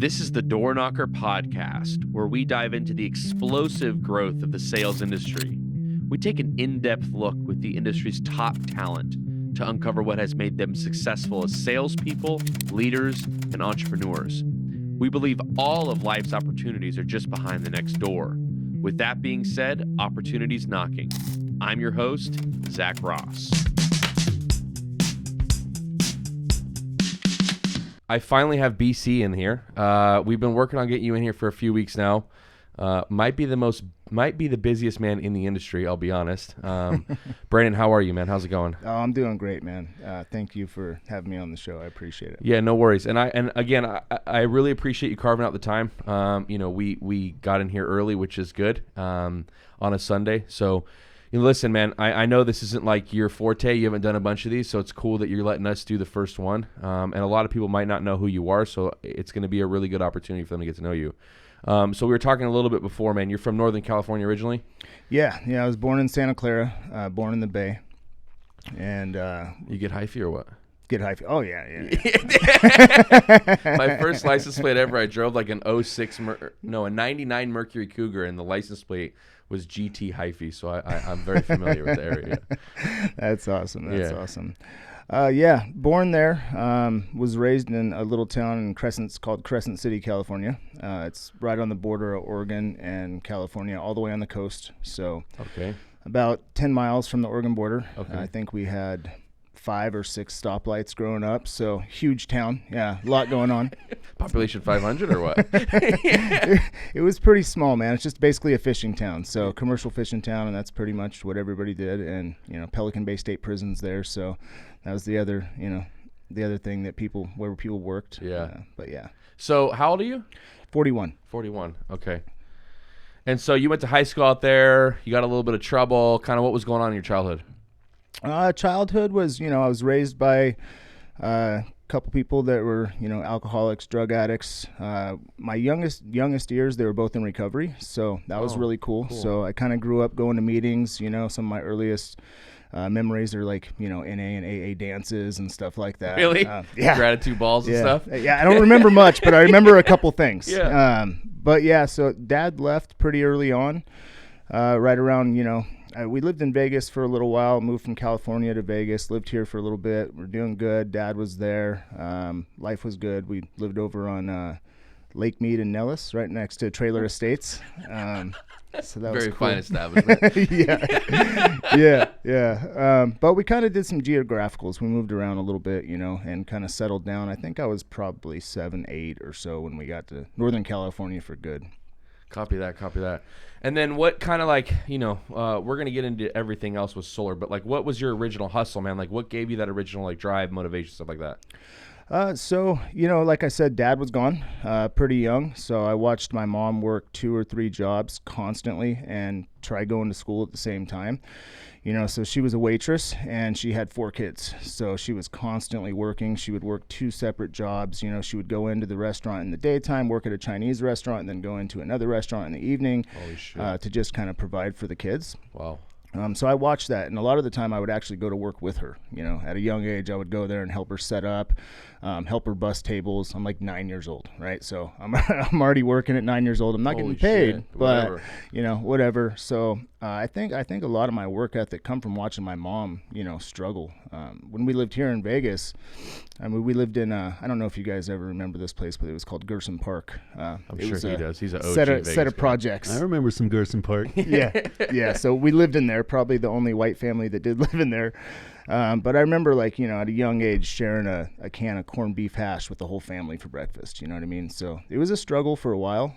This is the Door Knocker podcast, where we dive into the explosive growth of the sales industry. We take an in-depth look with the industry's top talent to uncover what has made them successful as salespeople, leaders, and entrepreneurs. We believe all of life's opportunities are just behind the next door. With that being said, opportunities knocking. I'm your host, Zach Ross. I finally have BC in here. We've been working on getting you in here for a few weeks now. Might be the busiest man in the industry, I'll be honest. Brandon, how are you, man? How's it going? Oh, I'm doing great, man. Thank you for having me on the show. I appreciate it. Yeah, no worries. And again, I really appreciate you carving out the time. We got in here early, which is good, on a Sunday. So, listen, man, I know this isn't like your forte. You haven't done a bunch of these, so it's cool that you're letting us do the first one. And a lot of people might not know who you are, so it's going to be a really good opportunity for them to get to know you. So we were talking a little bit before, man. You're from Northern California originally? Yeah. I was born in Santa Clara, born in the Bay. And you get hyphy or what? Get hyphy. Oh, yeah. My first license plate ever, I drove like an 99 Mercury Cougar, and the license plate was GT hyphy, so I'm very familiar with the area. That's awesome. That's awesome. Born there, was raised in a little town called Crescent City, California. It's right on the border of Oregon and California, all the way on the coast. So about 10 miles from the Oregon border. Okay. I think we had 5 or 6 stoplights growing up, so huge town. Yeah, a lot going on. Population 500 or what? It was pretty small, man. It's just basically a fishing town, so commercial fishing town, and that's pretty much what everybody did. And Pelican Bay State Prison's there, so that was the other thing that people worked. Yeah. But yeah. So how old are you? 41. 41. Okay. And so you went to high school out there. You got a little bit of trouble. Kind of what was going on in your childhood? Childhood was, I was raised by a couple people that were, alcoholics, drug addicts. My youngest years, they were both in recovery, so that was really cool. So I kind of grew up going to meetings. Some of my earliest memories are like, NA and AA dances and stuff like that. Really? Yeah. Gratitude balls and stuff? Yeah, I don't remember much, but I remember a couple things. Yeah. So Dad left pretty early on, right around, we lived in Vegas for a little while, moved from California to Vegas, lived here for a little bit. We're doing good. Dad was there. Life was good. We lived over on Lake Mead and Nellis, right next to Trailer Estates. So that was very cool. Fine establishment. Yeah. But we kind of did some geographicals. We moved around a little bit, and kind of settled down. I think I was probably 7, 8 or so when we got to Northern California for good. Copy that. And then what kind of we're going to get into everything else with solar, but what was your original hustle, man? What gave you that original drive, motivation, stuff like that? Like I said, Dad was gone pretty young. So I watched my mom work 2 or 3 jobs constantly and try going to school at the same time. So she was a waitress and she had 4 kids. So she was constantly working. She would work 2 separate jobs. She would go into the restaurant in the daytime, work at a Chinese restaurant, and then go into another restaurant in the evening. Holy shit. To just kind of provide for the kids. Wow. So I watched that, and a lot of the time I would actually go to work with her. At a young age, I would go there and help her set up, help her bus tables. I'm like 9 years old, right? So I'm already working at 9 years old. I'm not Holy getting paid, shit. but whatever. Whatever. So I think a lot of my work ethic come from watching my mom, struggle. When we lived here in Vegas, we lived in I don't know if you guys ever remember this place, but it was called Gerson Park. I'm sure he does. He's an OG set Vegas of guy. projects. I remember some Gerson Park. Yeah. So we lived in there, probably the only white family that did live in there. But I remember at a young age sharing a can of corned beef hash with the whole family for breakfast. You know what I mean? So it was a struggle for a while.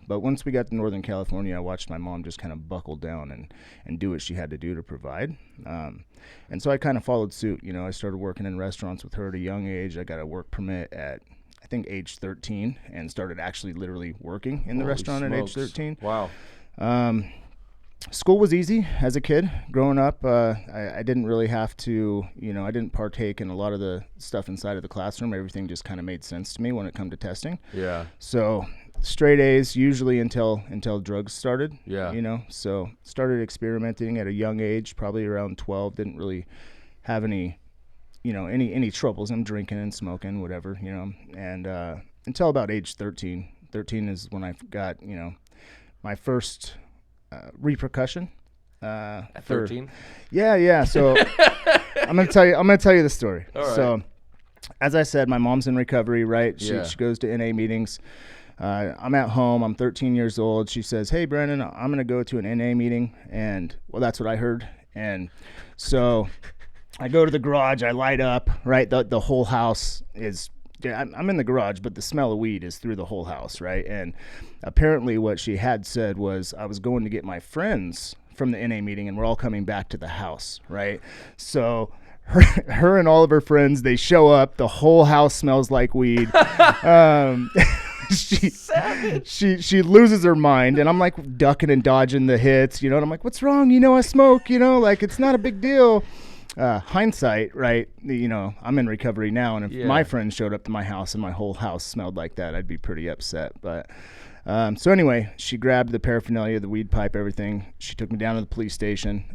But once we got to Northern California, I watched my mom just kind of buckle down and do what she had to do to provide. And so I kind of followed suit. I started working in restaurants with her at a young age. I got a work permit at, I think, age 13 and started actually literally working in the restaurant at age 13. Wow. School was easy as a kid growing up. I didn't really have to, I didn't partake in a lot of the stuff inside of the classroom. Everything just kind of made sense to me when it come to testing. Yeah. So straight A's usually until drugs started. Yeah. So started experimenting at a young age, probably around 12. Didn't really have any troubles. I'm drinking and smoking, whatever, and until about age 13. 13 is when I got, my first repercussion. At 13? Yeah. So I'm gonna tell you the story. All right. So, as I said, my mom's in recovery, right? She goes to NA meetings. I'm at home. I'm 13 years old. She says, "Hey, Brandon, I'm gonna go to an NA meeting," and well, that's what I heard. And so I go to the garage. I light up. Right, the whole house is. I'm in the garage, but the smell of weed is through the whole house, right? And apparently, what she had said was I was going to get my friends from the NA meeting, and we're all coming back to the house, right? So her and all of her friends, they show up. The whole house smells like weed. She loses her mind, and I'm like ducking and dodging the hits, and I'm like, what's wrong? I smoke, like it's not a big deal. Hindsight, right? I'm in recovery now, and if my friends showed up to my house and my whole house smelled like that, I'd be pretty upset. But so anyway, she grabbed the paraphernalia, the weed pipe, everything. She took me down to the police station.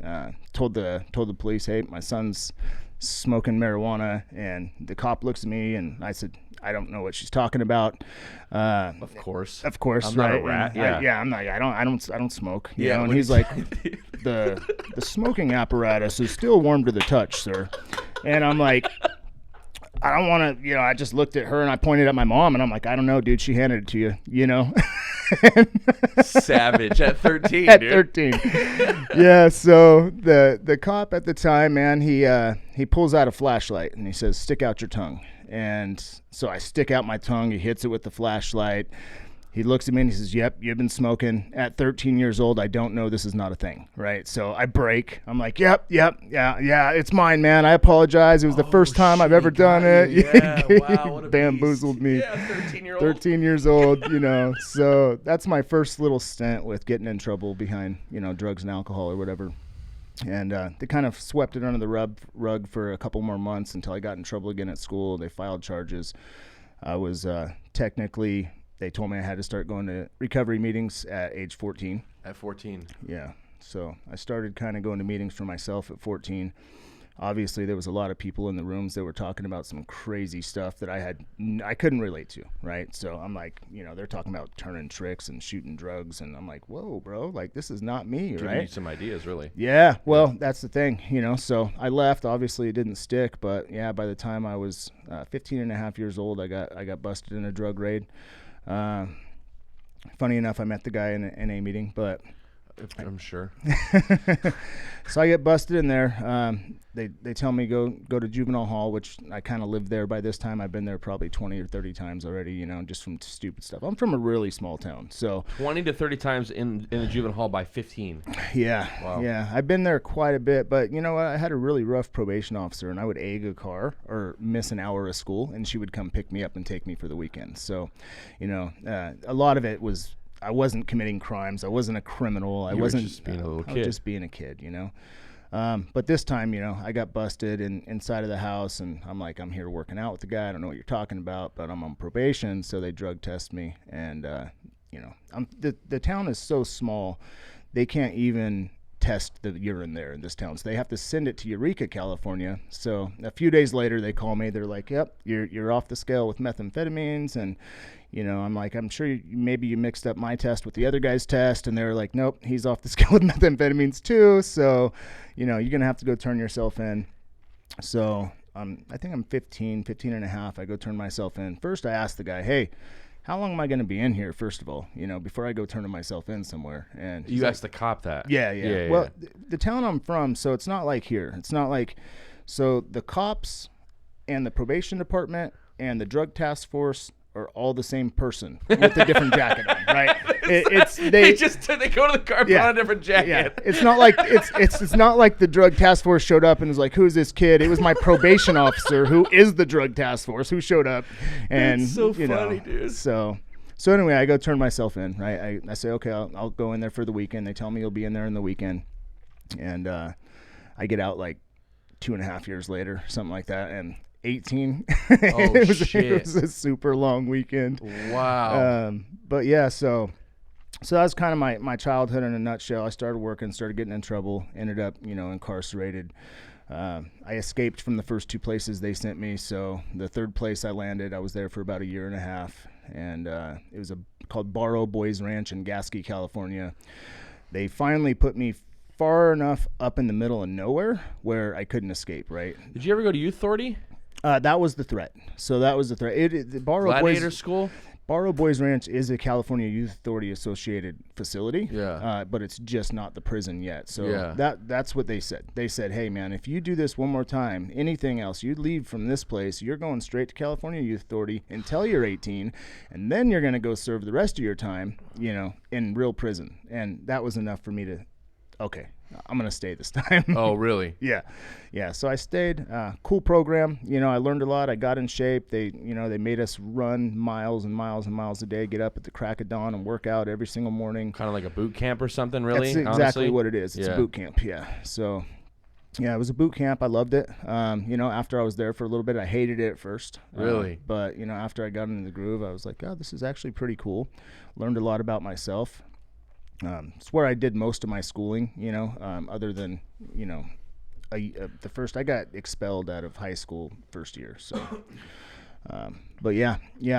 Told the police, "Hey, my son's smoking marijuana." And the cop looks at me, and I said, "I don't know what she's talking about." Of course, I'm not a rat. I'm not. I don't smoke. And he's like, the smoking apparatus is still warm to the touch, sir. And I'm like, I don't want to. I just looked at her and I pointed at my mom, and I'm like, I don't know, dude. She handed it to you. Savage at 13. At dude. 13. Yeah. So the cop at the time, man, he pulls out a flashlight and he says, "Stick out your tongue." And so I stick out my tongue. He hits it with the flashlight. He looks at me and he says, "Yep, you've been smoking. At 13 years old, I don't know this is not a thing," right? So I break. I'm like, yeah, it's mine, man. I apologize. It was the first time I've ever done it. Yeah, wow, what a bamboozled me. Yeah, 13-year-old. 13 years old, So that's my first little stint with getting in trouble behind, drugs and alcohol or whatever. And they kind of swept it under the rug for a couple more months until I got in trouble again at school. They filed charges. I was technically... They told me I had to start going to recovery meetings at age 14. At 14. Yeah. So I started kind of going to meetings for myself at 14. Obviously, there was a lot of people in the rooms that were talking about some crazy stuff that I couldn't relate to, right? So I'm like, they're talking about turning tricks and shooting drugs, and I'm like, whoa, bro, like this is not me, right? Giving you some ideas, really. Yeah. Well, that's the thing, So I left. Obviously, it didn't stick, but yeah, by the time I was 15 and a half years old, I got busted in a drug raid. Funny enough, I met the guy in an NA meeting, but I'm sure. So I get busted in there. They tell me go to juvenile hall, which I kind of lived there by this time. I've been there probably 20 or 30 times already, just from stupid stuff. I'm from a really small town, so 20 to 30 times in the juvenile hall by 15. Yeah. Wow. Yeah. I've been there quite a bit, but you know what? I had a really rough probation officer, and I would egg a car or miss an hour of school, and she would come pick me up and take me for the weekend. So, a lot of it was I wasn't committing crimes. I wasn't a criminal. I wasn't just being a little kid. I was just being a kid, But this time, I got busted inside of the house, and I'm like, I'm here working out with the guy. I don't know what you're talking about, but I'm on probation, so they drug test me. And, the town is so small, they can't even test the urine there in this town. So they have to send it to Eureka, California. So a few days later, they call me. They're like, yep, you're off the scale with methamphetamines. And, I'm like, I'm sure maybe you mixed up my test with the other guy's test. And they're like, nope, he's off the scale with methamphetamines too. So, you're going to have to go turn yourself in. So I think I'm 15 and a half. I go turn myself in. First, I asked the guy, hey, how long am I going to be in here, first of all, before I go turning myself in somewhere? And you asked the cop that. Yeah. Well, the town I'm from, so it's not like here. It's not like, so the cops and the probation department and the drug task force are all the same person with a different jacket on, right? They go to the car, put on a different jacket. Yeah. It's not like it's not like the drug task force showed up and was like, "Who's this kid?" It was my probation officer, who is the drug task force, who showed up. And it's so funny, dude. So anyway, I go turn myself in, right? I say, okay, I'll go in there for the weekend. They tell me you'll be in there in the weekend, and I get out like 2.5 years later, something like that, and 18. It was a super long weekend. Wow. But yeah, so that was kind of my childhood in a nutshell. I started working, started getting in trouble, ended up, incarcerated. I escaped from the first two places they sent me. So the third place I landed, I was there for about 1.5 years. and it was called Barrow Boys Ranch in Gasky, California. They finally put me far enough up in the middle of nowhere where I couldn't escape, right? Did you ever go to Youth Authority? That was the threat. So that was the threat. The Gladiator School? Barrow Boys Ranch is a California Youth Authority associated facility, but it's just not the prison yet. So that's what they said. They said, hey, man, if you do this one more time, anything else, you leave from this place, you're going straight to California Youth Authority until you're 18, and then you're going to go serve the rest of your time, in real prison. And that was enough for me to, okay, I'm going to stay this time. Oh, really? Yeah. So I stayed. Cool program. I learned a lot. I got in shape. They made us run miles and miles and miles a day, get up at the crack of dawn and work out every single morning. Kind of like a boot camp or something, really? That's exactly honestly? What it is. It's a boot camp. Yeah. So, it was a boot camp. I loved it. After I was there for a little bit, I hated it at first. Really? But, after I got into the groove, I was like, oh, this is actually pretty cool. Learned a lot about myself. It's where I did most of my schooling, other than, the first, I got expelled out of high school first year. So,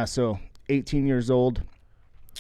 so 18 years old,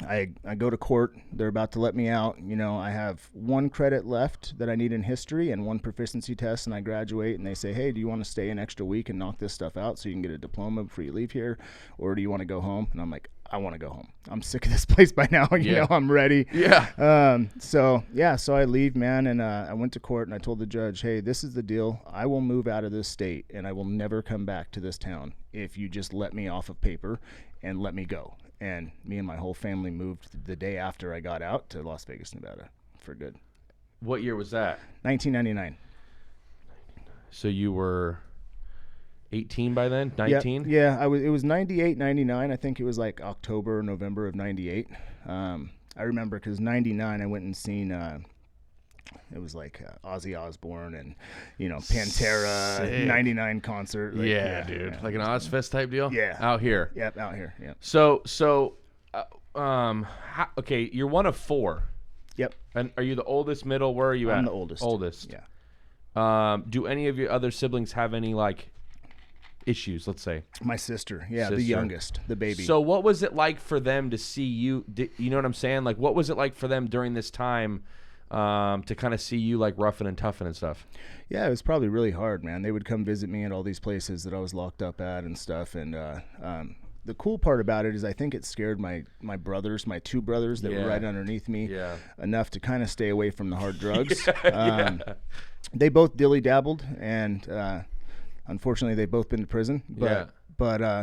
I go to court. They're about to let me out. I have 1 credit left that I need in history and 1 proficiency test, and I graduate, and they say, hey, do you want to stay an extra week and knock this stuff out so you can get a diploma before you leave here, or do you want to go home? And I'm like, I want to go home. I'm sick of this place by now. I'm ready. Yeah. So I leave, man, and I went to court, and I told the judge, hey, this is the deal. I will move out of this state, and I will never come back to this town if you just let me off of paper and let me go. And me and my whole family moved the day after I got out to Las Vegas, Nevada for good. What year was that? 1999. So you were 18 by then? 19? Yeah, it was 98, 99. I think it was like October, November of 98. I remember because 99 I went and seen, it was like Ozzy Osbourne and, Pantera, Sick. 99 concert. Like, yeah, dude. Like an Ozfest type deal? Yeah. Out here? Yep, out here, yeah. So, okay, you're one of 4. Yep. And are you the oldest, middle? Where are you at? I'm the oldest. Oldest. Yeah. Do any of your other siblings have any, issues, let's say? My sister, the youngest, the baby. So what was it like for them to see you? You know what I'm saying? Like, what was it like for them during this time to kind of see you, roughing and toughing and stuff? Yeah, it was probably really hard, man. They would come visit me at all these places that I was locked up at and stuff. And the cool part about it is I think it scared my brothers, my 2 brothers that were right underneath me enough to kind of stay away from the hard drugs. They both dilly-dabbled, and unfortunately, they've both been to prison, but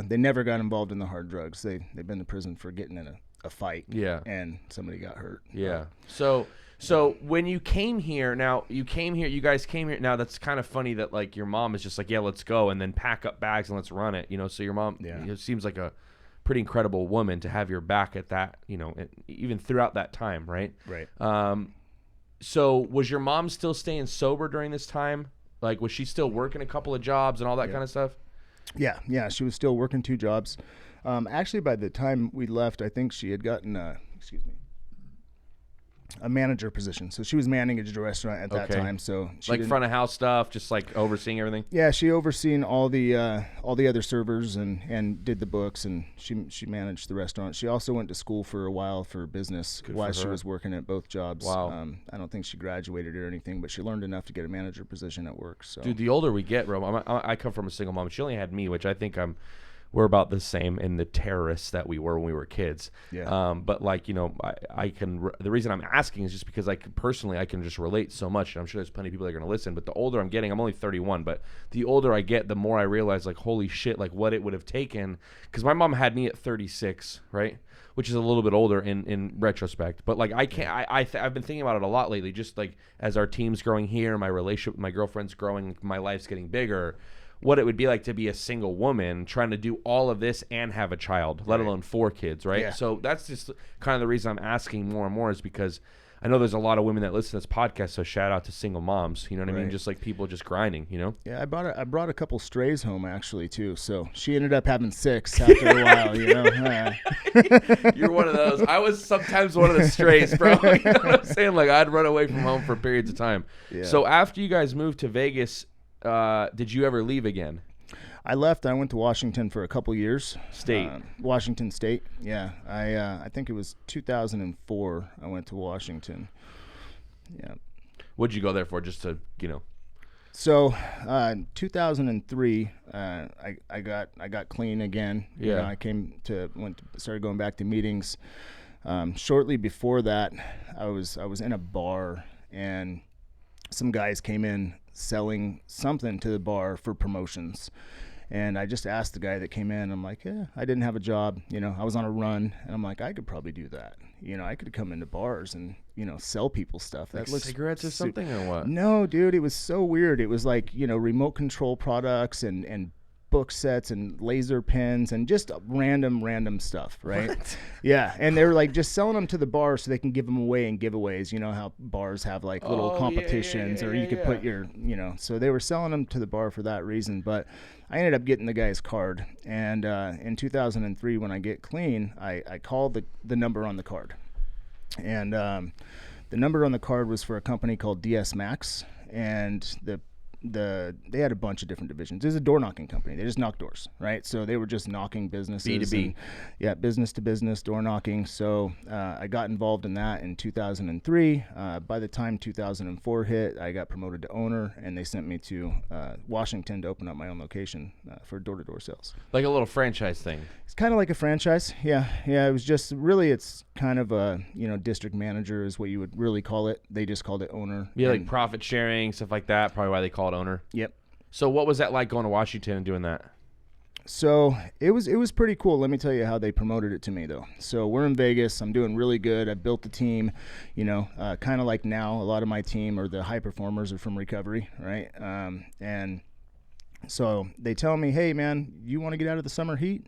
they never got involved in the hard drugs. They've been to prison for getting in a fight, and somebody got hurt. Yeah. So when you came here, you guys came here. Now that's kind of funny that your mom is just like, yeah, let's go, and then pack up bags and let's run it. So your mom, it seems like a pretty incredible woman to have your back at that, even throughout that time, right? Right. So was your mom still staying sober during this time? Was she still working a couple of jobs and all that kind of stuff? Yeah, she was still working 2 jobs. Actually, by the time we left, I think she had gotten a manager position. So she was managing a restaurant at that time. So she front of house stuff, just overseeing everything. Yeah, she overseen all the other servers and did the books, and she managed the restaurant. She also went to school for a while for business while she was working at both jobs. Wow. I don't think she graduated or anything, but she learned enough to get a manager position at work. So dude, the older we get, bro, I come from a single mom. She only had me, which I think we're about the same in the terrorists that we were when we were kids. Yeah. But I can. The reason I'm asking is just because I can just relate so much. And I'm sure there's plenty of people that are going to listen. But the older I'm getting, I'm only 31. But the older I get, the more I realize, holy shit, what it would have taken. Because my mom had me at 36, right? Which is a little bit older in retrospect. But I can't. I've been thinking about it a lot lately. Just as our team's growing here, my relationship with my girlfriend's growing, my life's getting bigger. What it would be like to be a single woman trying to do all of this and have a child, let alone 4 kids, right? Yeah. So that's just kind of the reason I'm asking more and more is because I know there's a lot of women that listen to this podcast, so shout out to single moms, you know what I mean? Just people just grinding, Yeah, I brought a couple strays home actually too, so she ended up having 6 after a while, You're one of those. I was sometimes one of the strays, bro. You know what I'm saying? I'd run away from home for periods of time. Yeah. So after you guys moved to Vegas, did you ever leave again? I left. I went to Washington for a couple years. State. Washington State. Yeah. I think it was 2004 I went to Washington. Yeah. What'd you go there for? Just to, So, 2003, I got clean again. Yeah. You know, I started going back to meetings. Shortly before that, I was in a bar, and some guys came in selling something to the bar for promotions. And I just asked the guy that came in, I'm like, yeah, I didn't have a job. You know, I was on a run, and I'm like, I could probably do that. You know, I could come into bars and, sell people stuff. That looks cigarettes or something or what? No, dude, it was so weird. It was like, remote control products and book sets and laser pens and just random stuff, right? What? Yeah, and they were like just selling them to the bar so they can give them away in giveaways. You know how bars have like little competitions, or you could put your, so they were selling them to the bar for that reason. But I ended up getting the guy's card, and in 2003 when I get clean, I called the number on the card, and the number on the card was for a company called DS Max, and they had a bunch of different divisions. It was a door knocking company. They just knocked doors, right? So they were just knocking businesses. B2B. Yeah, business to business, door knocking. So I got involved in that in 2003. By the time 2004 hit, I got promoted to owner, and they sent me to Washington to open up my own location for door-to-door sales. Like a little franchise thing. It's kind of like a franchise. Yeah. It was just really, it's kind of a, district manager is what you would really call it. They just called it owner. Yeah, like profit sharing, stuff like that. Probably why they call it owner. Yep. So what was that like going to Washington and doing that? So it was pretty cool. Let me tell you how they promoted it to me, though. So we're in Vegas. I'm doing really good. I built the team, kind of like now. A lot of my team or the high performers are from recovery, right? And so they tell me, hey, man, you want to get out of the summer heat?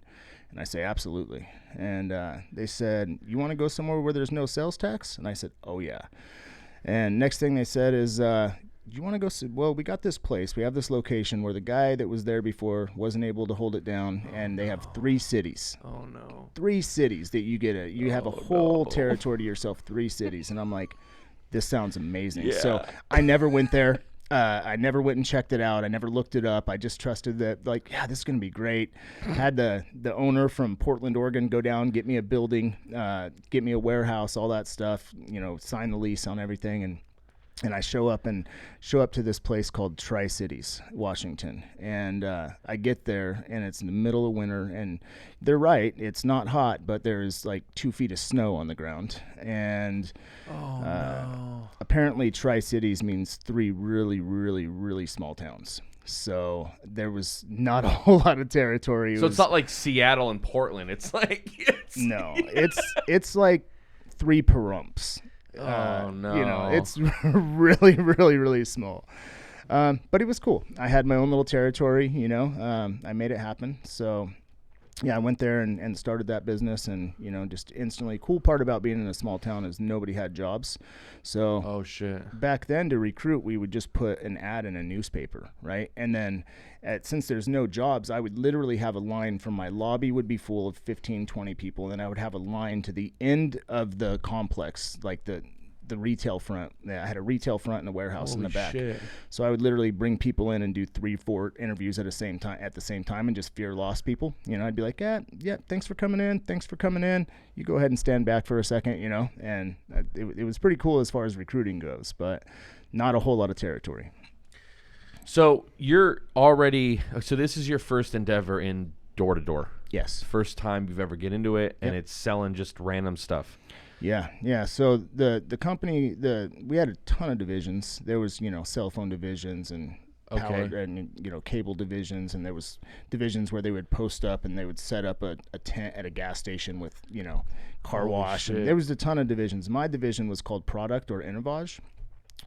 And I say, absolutely. And they said, you want to go somewhere where there's no sales tax? And I said, oh, yeah. And next thing they said is, you want to go? Well, we got this place. We have this location where the guy that was there before wasn't able to hold it down, and they have 3 cities. Oh, no. 3 cities that you have a whole territory to yourself, 3 cities. And I'm like, this sounds amazing. Yeah. So I never went there. I never went and checked it out. I never looked it up. I just trusted that, like, yeah, this is going to be great. Had the owner from Portland, Oregon go down, get me a building, get me a warehouse, all that stuff, sign the lease on everything. And I show up to this place called Tri-Cities, Washington. And I get there, and it's in the middle of winter. And they're right. It's not hot, but there's like 2 feet of snow on the ground. And no. Apparently Tri-Cities means 3 really, really, really small towns. So there was not a whole lot of territory. So it's not like Seattle and Portland. It's like... No, it's like 3 Pahrumps. Oh, no. It's really, really, really small. But it was cool. I had my own little territory, I made it happen. So, yeah, I went there and started that business, and, just instantly. Cool part about being in a small town is nobody had jobs. So, oh, shit. Back then to recruit, we would just put an ad in a newspaper, right? And then since there's no jobs, I would literally have a line from my lobby would be full of 15, 20 people, and then I would have a line to the end of the complex, like the retail front. I had a retail front and a warehouse in the back. Shit. So I would literally bring people in and do 3, 4 interviews at the same time and just fear lost people. I'd be like, yeah, thanks for coming in. You go ahead and stand back for a second, and it was pretty cool as far as recruiting goes, but not a whole lot of territory. So this is your first endeavor in door-to-door. Yes. First time you've ever get into it, and it's selling just random stuff. Yeah. So the company, we had a ton of divisions. There was, cell phone divisions and power and, cable divisions, and there was divisions where they would post up and they would set up a tent at a gas station with, car wash. And there was a ton of divisions. My division was called Product or Innovage.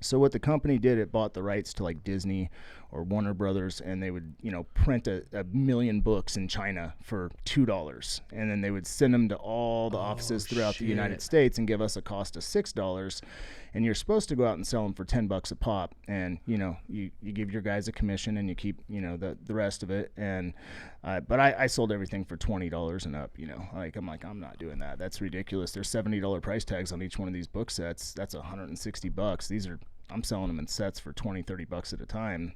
So what the company did, it bought the rights to like Disney or Warner Brothers, and they would, print a million books in China for $2, and then they would send them to all the offices throughout the United States and give us a cost of $6. And you're supposed to go out and sell them for $10 a pop, and you give your guys a commission and you keep the rest of it. And but I sold everything for $20 and up. I'm not doing that. That's ridiculous. There's $70 price tags on each one of these book sets. That's $160. I'm selling them in sets for $20-$30 at a time.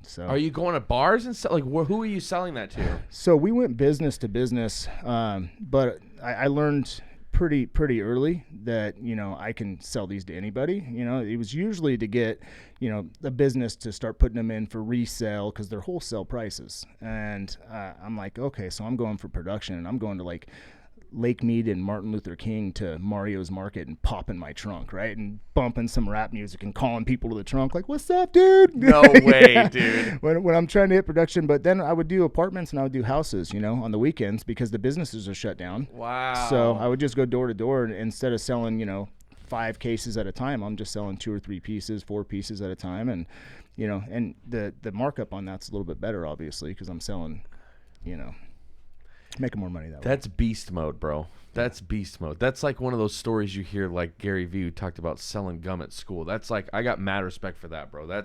So are you going to bars and stuff? Like, who are you selling that to? So we went business to business, but I learned pretty early that, I can sell these to anybody. It was usually to get, the business to start putting them in for resale because they're wholesale prices. And I'm like, okay, so I'm going for production, and I'm going to like Lake Mead and Martin Luther King to Mario's Market and popping my trunk, right? And bumping some rap music and calling people to the trunk like, what's up, dude? No way, dude. When I'm trying to hit production. But then I would do apartments and I would do houses, on the weekends because the businesses are shut down. Wow. So I would just go door to door, and instead of selling, 5 cases at a time, I'm just selling 2 or 3 pieces, 4 pieces at a time. And, and the markup on that's a little bit better, obviously, because I'm selling, making more money that way. That's beast mode, bro. That's beast mode. That's like one of those stories you hear, like Gary Vee, who talked about selling gum at school. That's like, I got mad respect for that, bro.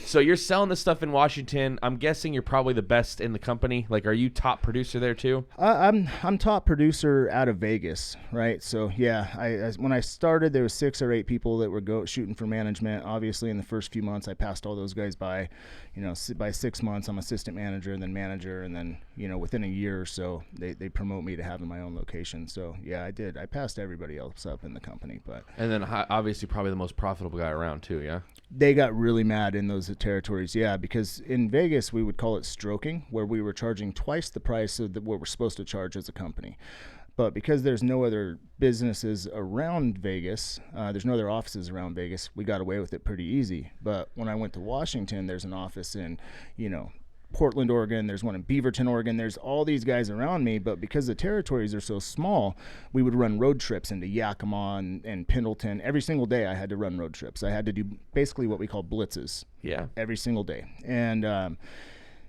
So you're selling this stuff in Washington. I'm guessing you're probably the best in the company. Like, are you top producer there too? I'm top producer out of Vegas, right? So yeah, when I started, there was 6 or 8 people that were shooting for management. Obviously, in the first few months, I passed all those guys by. By 6 months, I'm assistant manager, and then manager, and then within a year or so, they promote me to having my own location. So yeah, I did. I passed everybody else up in the company, but and then obviously probably the most profitable guy around too. Yeah. They got really mad in those territories, yeah, because in Vegas we would call it stroking, where we were charging twice the price of what we're supposed to charge as a company. But because there's no other businesses around Vegas, there's no other offices around Vegas, we got away with it pretty easy. But when I went to Washington, there's an office in, Portland, Oregon. There's one in Beaverton, Oregon. There's all these guys around me, but because the territories are so small, we would run road trips into Yakima and Pendleton. Every single day I had to run road trips. I had to do basically what we call blitzes. Yeah. Every single day. And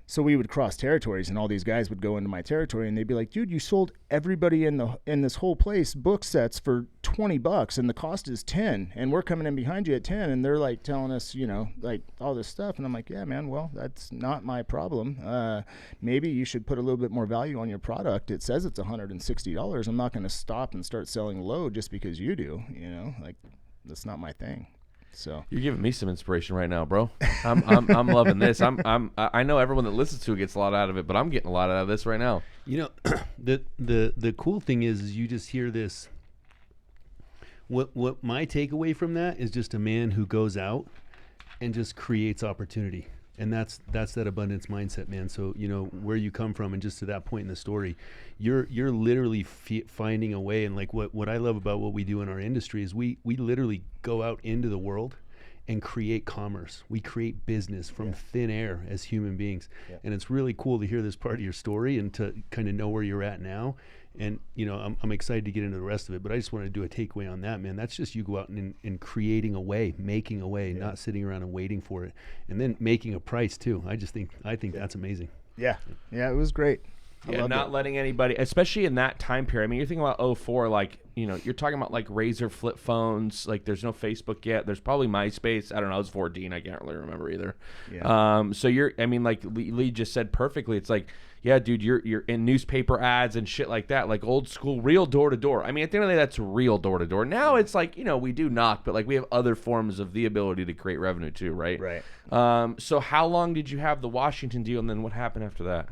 so we would cross territories, and all these guys would go into my territory, and they'd be like, dude, you sold everybody in this whole place book sets for $20 and the cost is 10, and we're coming in behind you at 10, and they're like telling us, like all this stuff. And I'm like, yeah, man, well, that's not my problem. Maybe you should put a little bit more value on your product. It says it's $160. I'm not going to stop and start selling low just because you do, like that's not my thing. So you're giving me some inspiration right now, bro. I'm loving this. I know everyone that listens to it gets a lot out of it, but I'm getting a lot out of this right now. The cool thing is you just hear this. What my takeaway from that is just a man who goes out and just creates opportunity. And that's that abundance mindset, man. So, where you come from, and just to that point in the story, you're literally finding a way. And like what I love about what we do in our industry is we literally go out into the world and create commerce. We create business from thin air as human beings. Yeah. And it's really cool to hear this part of your story and to kind of know where you're at now. And, I'm excited to get into the rest of it, but I just want to do a takeaway on that, man. That's just you go out and creating a way, making a way, not sitting around and waiting for it, and then making a price too. I think that's amazing. Yeah. Yeah, it was great. Yeah, not letting anybody, especially in that time period. I mean, you're thinking about 2004, like, you're talking about like Razor flip phones. Like, there's no Facebook yet. There's probably MySpace. I don't know. I was 14. I can't really remember either. Yeah. So like Lee just said perfectly. It's like, yeah, dude, you're in newspaper ads and shit like that, like old school, real door to door. I mean, at the end of the day, that's real door to door. Now it's like, we do knock, but like we have other forms of the ability to create revenue too, right? Right. So how long did you have the Washington deal, and then what happened after that?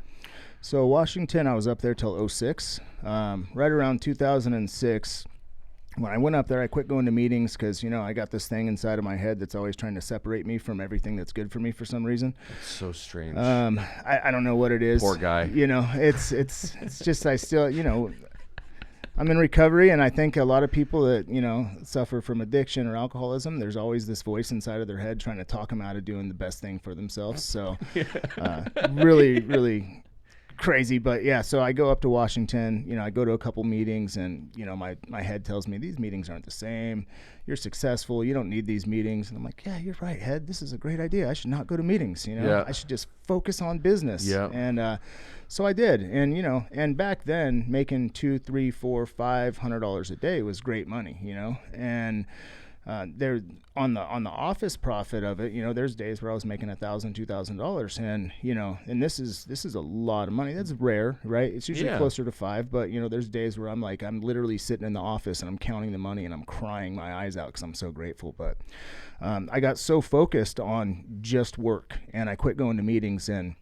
So Washington, I was up there till 06. Right around 2006, when I went up there, I quit going to meetings because, I got this thing inside of my head that's always trying to separate me from everything that's good for me for some reason. It's so strange. I don't know what it is. Poor guy. It's just I still, I'm in recovery, and I think a lot of people that, suffer from addiction or alcoholism, there's always this voice inside of their head trying to talk them out of doing the best thing for themselves. So really, really crazy. But yeah, so I go up to Washington, I go to a couple meetings, and my head tells me these meetings aren't the same. You're successful, you don't need these meetings. And I'm like, yeah, you're right, head, this is a great idea. I should not go to meetings. I should just focus on business. And so I did. And and back then making $200, $300, $400, $500 a day was great money. And there on the office profit of it, there's days where I was making $1,000, $2,000, and and this is a lot of money. That's rare, right? It's usually closer to $5, but there's days where I'm literally sitting in the office and I'm counting the money and I'm crying my eyes out because I'm so grateful. But I got so focused on just work, and I quit going to meetings. And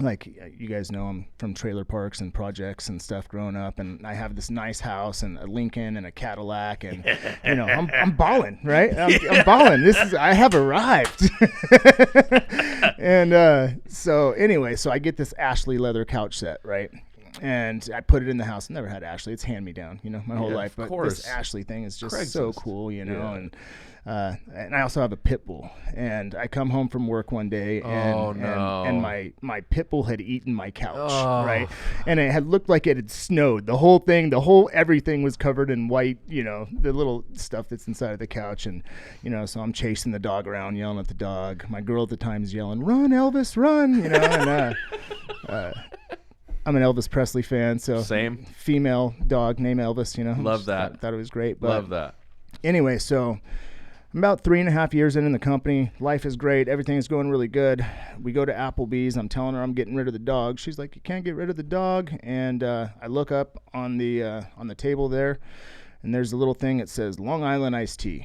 like you guys know, I'm from trailer parks and projects and stuff growing up, and I have this nice house and a Lincoln and a Cadillac, and I'm balling, right? I'm balling. I have arrived. And so I get this Ashley leather couch set, right? And I put it in the house. Never had Ashley. It's hand me down, my whole life. But this Ashley thing is just so cool, and I also have a pit bull. And I come home from work one day, and my pit bull had eaten my couch, right? And it had looked like it had snowed. The whole everything was covered in white, the little stuff that's inside of the couch. And, so I'm chasing the dog around, yelling at the dog. My girl at the time is yelling, "Run, Elvis, run!" And I'm an Elvis Presley fan, so same female dog named Elvis, Love that. Thought it was great. But love that. Anyway, so I'm about 3.5 years in the company. Life is great. Everything is going really good. We go to Applebee's. I'm telling her I'm getting rid of the dog. She's like, "You can't get rid of the dog." And I look up on the table there, and there's a little thing that says Long Island iced tea,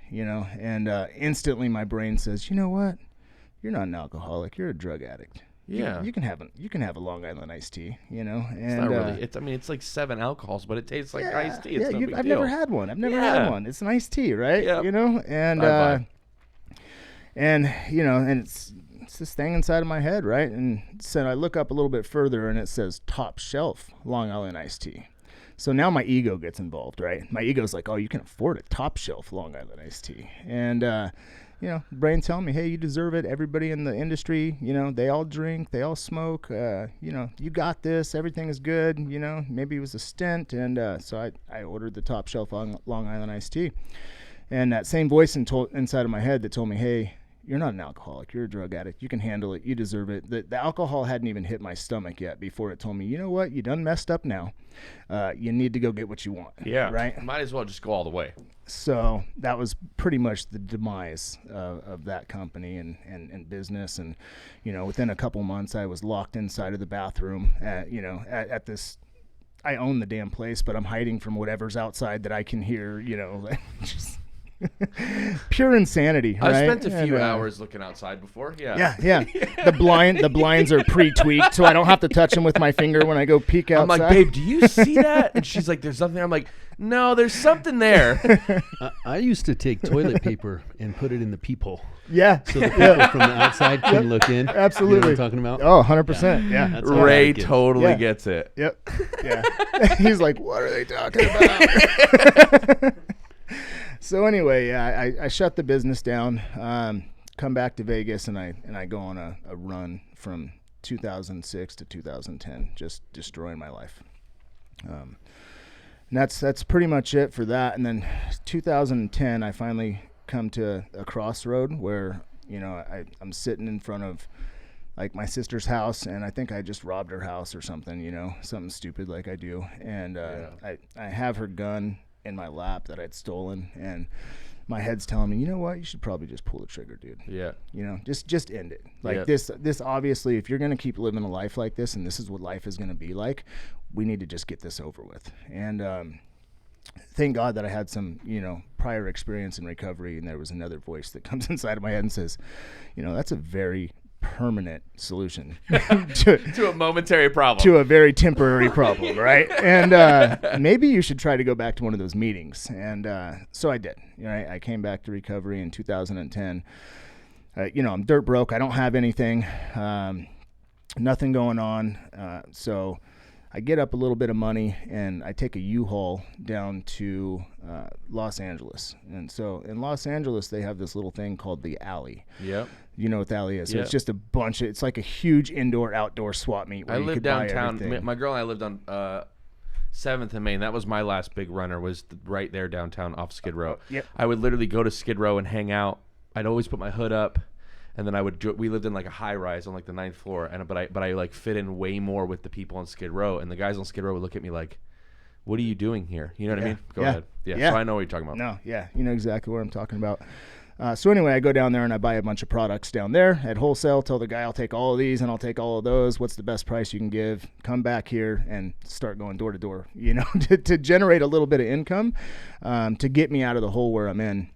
and instantly my brain says, "You know what? You're not an alcoholic. You're a drug addict." Yeah, you can have a Long Island iced tea, and it's not really. It's like 7 alcohol, but it tastes like iced tea. It's no big deal. I've never had one. had one. It's an iced tea, right? Yep. And and it's this thing inside of my head, right? And so I look up a little bit further, and it says top shelf Long Island iced tea. So now my ego gets involved, right? My ego's like, "Oh, you can afford a top shelf Long Island iced tea," and brain telling me, "Hey, you deserve it. Everybody in the industry, they all drink, they all smoke. You got this. Everything is good. Maybe it was a stint." And so I ordered the top shelf Long Island iced tea. And that same voice inside of my head that told me, "Hey, you're not an alcoholic. You're a drug addict. You can handle it. You deserve it." The alcohol hadn't even hit my stomach yet before it told me, "You know what? You done messed up now. You need to go get what you want." Yeah. Right? Might as well just go all the way. So that was pretty much the demise of that company and business. And, within a couple months, I was locked inside of the bathroom at this. I own the damn place, but I'm hiding from whatever's outside that I can hear, just pure insanity. I've right? spent a few hours looking outside before. Yeah. Yeah. The blinds are pre-tweaked, so I don't have to touch them with my finger when I go peek outside. I'm like, "Babe, do you see that?" And she's like, "There's something." I'm like, "No, there's something there." I used to take toilet paper and put it in the peephole. Yeah. So the people from the outside can look in. Absolutely. You know what I'm talking about? Oh, 100%. Yeah. That's how Ray I like it. totally gets it. Yep. Yeah. He's like, "What are they talking about?" So anyway, I shut the business down, come back to Vegas, and I go on a run from 2006 to 2010, just destroying my life. And that's pretty much it for that. And then 2010, I finally come to a crossroad where I'm sitting in front of like my sister's house, and I think I just robbed her house or something, something stupid like I do. And I have her gun in my lap that I'd stolen, and my head's telling me, "You know what? You should probably just pull the trigger, dude. Yeah. Just end it. Like this obviously, if you're going to keep living a life like this, and this is what life is going to be like, we need to just get this over with." And thank God that I had some, prior experience in recovery, and there was another voice that comes inside of my head and says, "That's a very permanent solution to a momentary problem, to a very temporary problem," right? And maybe you should try to go back to one of those meetings. And so I did. I came back to recovery in 2010. I'm dirt broke. I don't have anything, nothing going on. So I get up a little bit of money, and I take a U-Haul down to Los Angeles. And so in Los Angeles, they have this little thing called the Alley. Yep. You know what the Alley is. So it's just a bunch of, it's like a huge indoor-outdoor swap meet where I you lived could buy downtown. everything. My girl and I lived on 7th and Main. That was my last big runner, was right there downtown off Skid Row. Yep. I would literally go to Skid Row and hang out. I'd always put my hood up, and then we lived in like a high rise on like the 9th floor, but I like fit in way more with the people on Skid Row, and the guys on Skid Row would look at me like, what are you doing here? You know what I mean? Go ahead. Yeah. So I know what you're talking about. No, yeah, you know exactly what I'm talking about. So anyway, I go down there and I buy a bunch of products down there at wholesale. Tell the guy I'll take all of these and I'll take all of those. What's the best price you can give? Come back here and start going door to door, you know, to generate a little bit of income, to get me out of the hole where I'm in.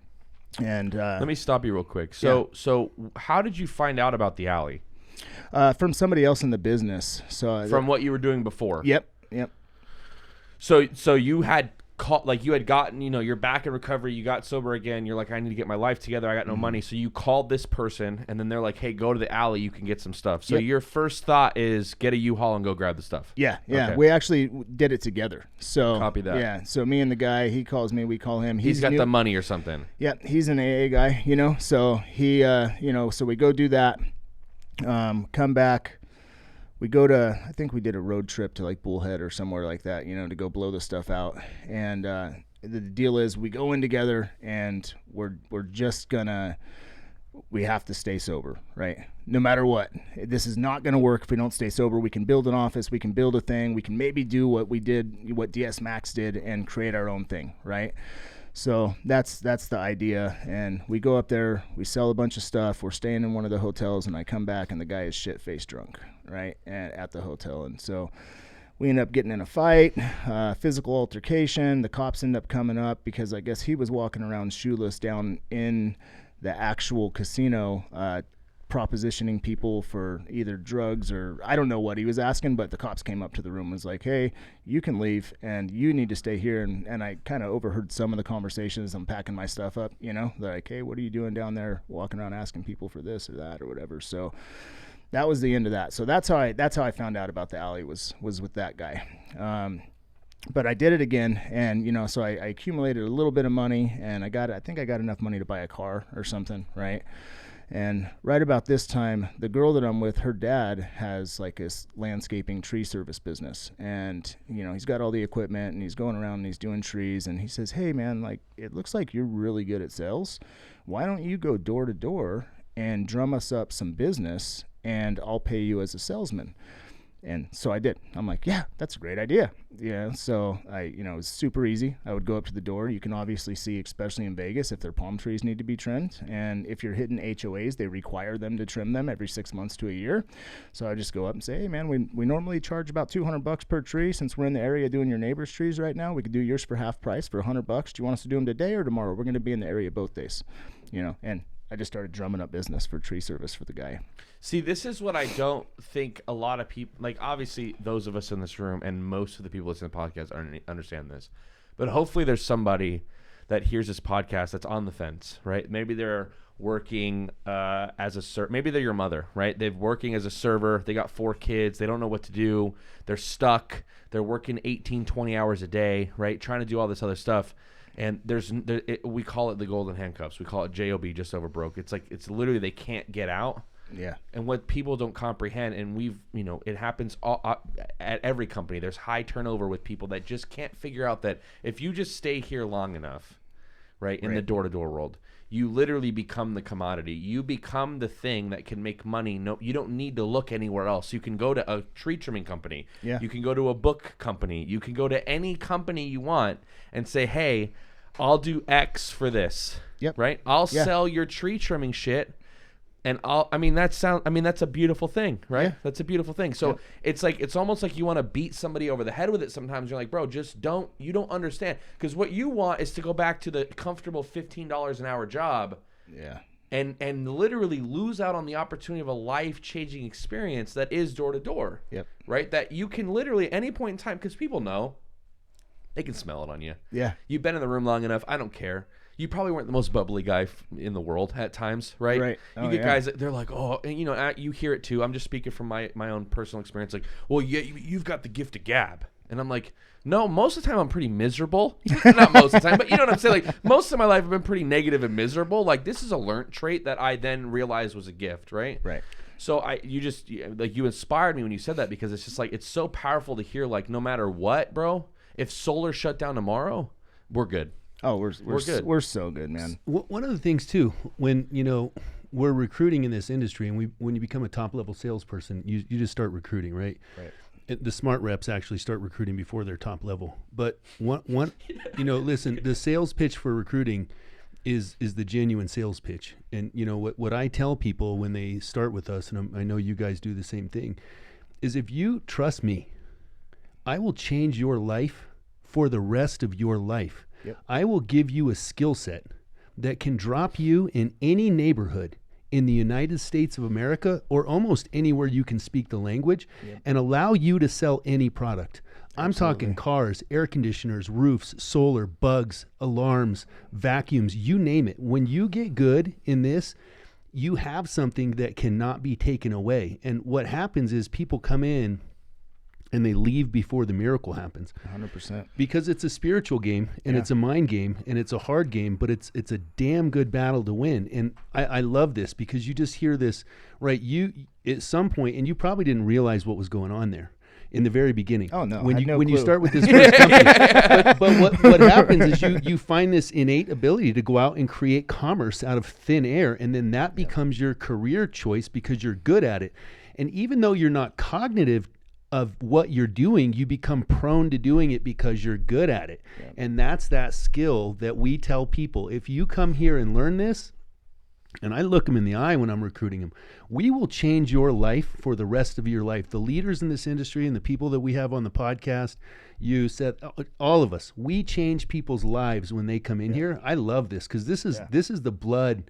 And let me stop you real quick. So how did you find out about the alley? From somebody else in the business. So from what you were doing before. Yep. So you had you had gotten, you know, you're back in recovery, you got sober again, you're like, I need to get my life together, I got no money. So you called this person and then they're like, hey, go to the alley, you can get some stuff. So your first thought is get a U-Haul and go grab the stuff. Yeah. Okay. We actually did it together. So copy that. Yeah. So me and the guy, he calls me, we call him. He's got the money or something. Yeah. He's an AA guy, you know, so he, you know, so we go do that, come back. We go to, I think we did a road trip to like Bullhead or somewhere like that, you know, to go blow the stuff out. And the deal is we go in together and we're just we have to stay sober, right? No matter what. This is not going to work if we don't stay sober. We can build an office. We can build a thing. We can maybe do what DS Max did and create our own thing, right? So that's the idea, and we go up there, we sell a bunch of stuff, we're staying in one of the hotels, and I come back and the guy is shit-faced drunk, right, at the hotel. And so we end up getting in a fight, physical altercation. The cops end up coming up because I guess he was walking around shoeless down in the actual casino, propositioning people for either drugs or I don't know what he was asking, but the cops came up to the room and was like, hey, you can leave and you need to stay here. And I kind of overheard some of the conversations. I'm packing my stuff up, you know, they're like, hey, what are you doing down there walking around asking people for this or that or whatever. So that was the end of that. So that's how I found out about the alley was with that guy. But I did it again, and you know, so I accumulated a little bit of money, and I think I got enough money to buy a car or something, right? And right about this time, the girl that I'm with, her dad has like this landscaping tree service business. And, you know, he's got all the equipment and he's going around and he's doing trees. And he says, hey, man, like, it looks like you're really good at sales. Why don't you go door to door and drum us up some business and I'll pay you as a salesman? And so I did. I'm like, yeah, that's a great idea. Yeah. So it was super easy. I would go up to the door. You can obviously see, especially in Vegas, if their palm trees need to be trimmed. And if you're hitting HOAs, they require them to trim them every 6 months to a year. So I just go up and say, hey man, we normally charge about $200 per tree. Since we're in the area doing your neighbor's trees right now, we could do yours for half price for $100. Do you want us to do them today or tomorrow? We're going to be in the area both days, you know, and I just started drumming up business for tree service for the guy. See, this is what I don't think a lot of people, like obviously those of us in this room and most of the people listening to the podcast understand this. But hopefully there's somebody that hears this podcast that's on the fence, right? Maybe they're working as a server. Maybe they're your mother, right? They're working as a server. They got 4 kids. They don't know what to do. They're stuck. They're working 18, 20 hours a day, right? Trying to do all this other stuff. And we call it the golden handcuffs. We call it JOB, just over broke. It's like, it's literally they can't get out. Yeah. And what people don't comprehend, and it happens at every company. There's high turnover with people that just can't figure out that if you just stay here long enough, right, in the door-to-door world, you literally become the commodity. You become the thing that can make money. No, you don't need to look anywhere else. You can go to a tree trimming company. Yeah. You can go to a book company. You can go to any company you want and say, hey, I'll do X for this. Yep. Right? I'll sell your tree trimming shit. And that's a beautiful thing, right? Yeah. That's a beautiful thing. So it's almost like you want to beat somebody over the head with it sometimes. You're like, bro, you don't understand. Because what you want is to go back to the comfortable $15 an hour job. Yeah. And literally lose out on the opportunity of a life-changing experience that is door-to-door. Yep. Right? That you can literally, at any point in time, because people know, they can smell it on you. Yeah. You've been in the room long enough. I don't care. You probably weren't the most bubbly guy in the world at times, right? Right. You get guys that they're like, oh, and you hear it too. I'm just speaking from my own personal experience. Like, well, yeah, you've got the gift of gab. And I'm like, no, most of the time I'm pretty miserable. Not most of the time, but you know what I'm saying? Like, most of my life I've been pretty negative and miserable. Like, this is a learned trait that I then realized was a gift, right? Right. So you inspired me when you said that, because it's just like, it's so powerful to hear, like, no matter what, bro, if solar shut down tomorrow, we're good. Oh, we're good. We're so good, man. One of the things too, when we're recruiting in this industry, and when you become a top level salesperson, you just start recruiting, right? Right. the smart reps actually start recruiting before their top level. But one, listen, the sales pitch for recruiting is the genuine sales pitch. And what I tell people when they start with us, and I know you guys do the same thing, is if you trust me, I will change your life for the rest of your life. Yep. I will give you a skill set that can drop you in any neighborhood in the United States of America or almost anywhere you can speak the language, and allow you to sell any product. I'm talking cars, air conditioners, roofs, solar, bugs, alarms, vacuums, you name it. When you get good in this, you have something that cannot be taken away. And what happens is people come in and they leave before the miracle happens. 100%. Because it's a spiritual game, and it's a mind game, and it's a hard game, but it's a damn good battle to win. And I love this because you just hear this, right? You at some point, and you probably didn't realize what was going on there in the very beginning. Oh no! When you start with this first company, but what happens is you find this innate ability to go out and create commerce out of thin air, and then that becomes your career choice because you're good at it. And even though you're not cognitive of what you're doing, you become prone to doing it because you're good at it. Yeah. And that's that skill that we tell people. If you come here and learn this, and I look them in the eye when I'm recruiting them, we will change your life for the rest of your life. The leaders in this industry and the people that we have on the podcast, you said, all of us, we change people's lives when they come in here. I love this because this is the blood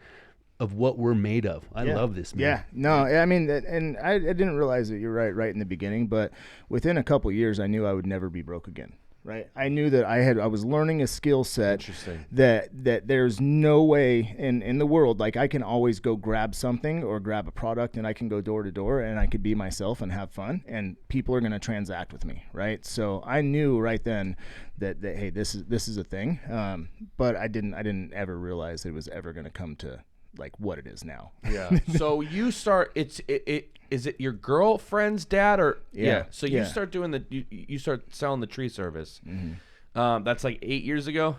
of what we're made of. I love this, man. Yeah, no, I mean, and I didn't realize that you're right in the beginning, but within a couple years, I knew I would never be broke again. Right, I knew that I was learning a skill set that there's no way in the world, like I can always go grab something or grab a product and I can go door to door and I could be myself and have fun and people are going to transact with me, right? So I knew right then that hey, this is a thing, but I didn't ever realize it was ever going to come to like what it is now. Yeah. So you start. Is it your girlfriend's dad or So you start doing you start selling the tree service. Mm-hmm. That's like 8 years ago.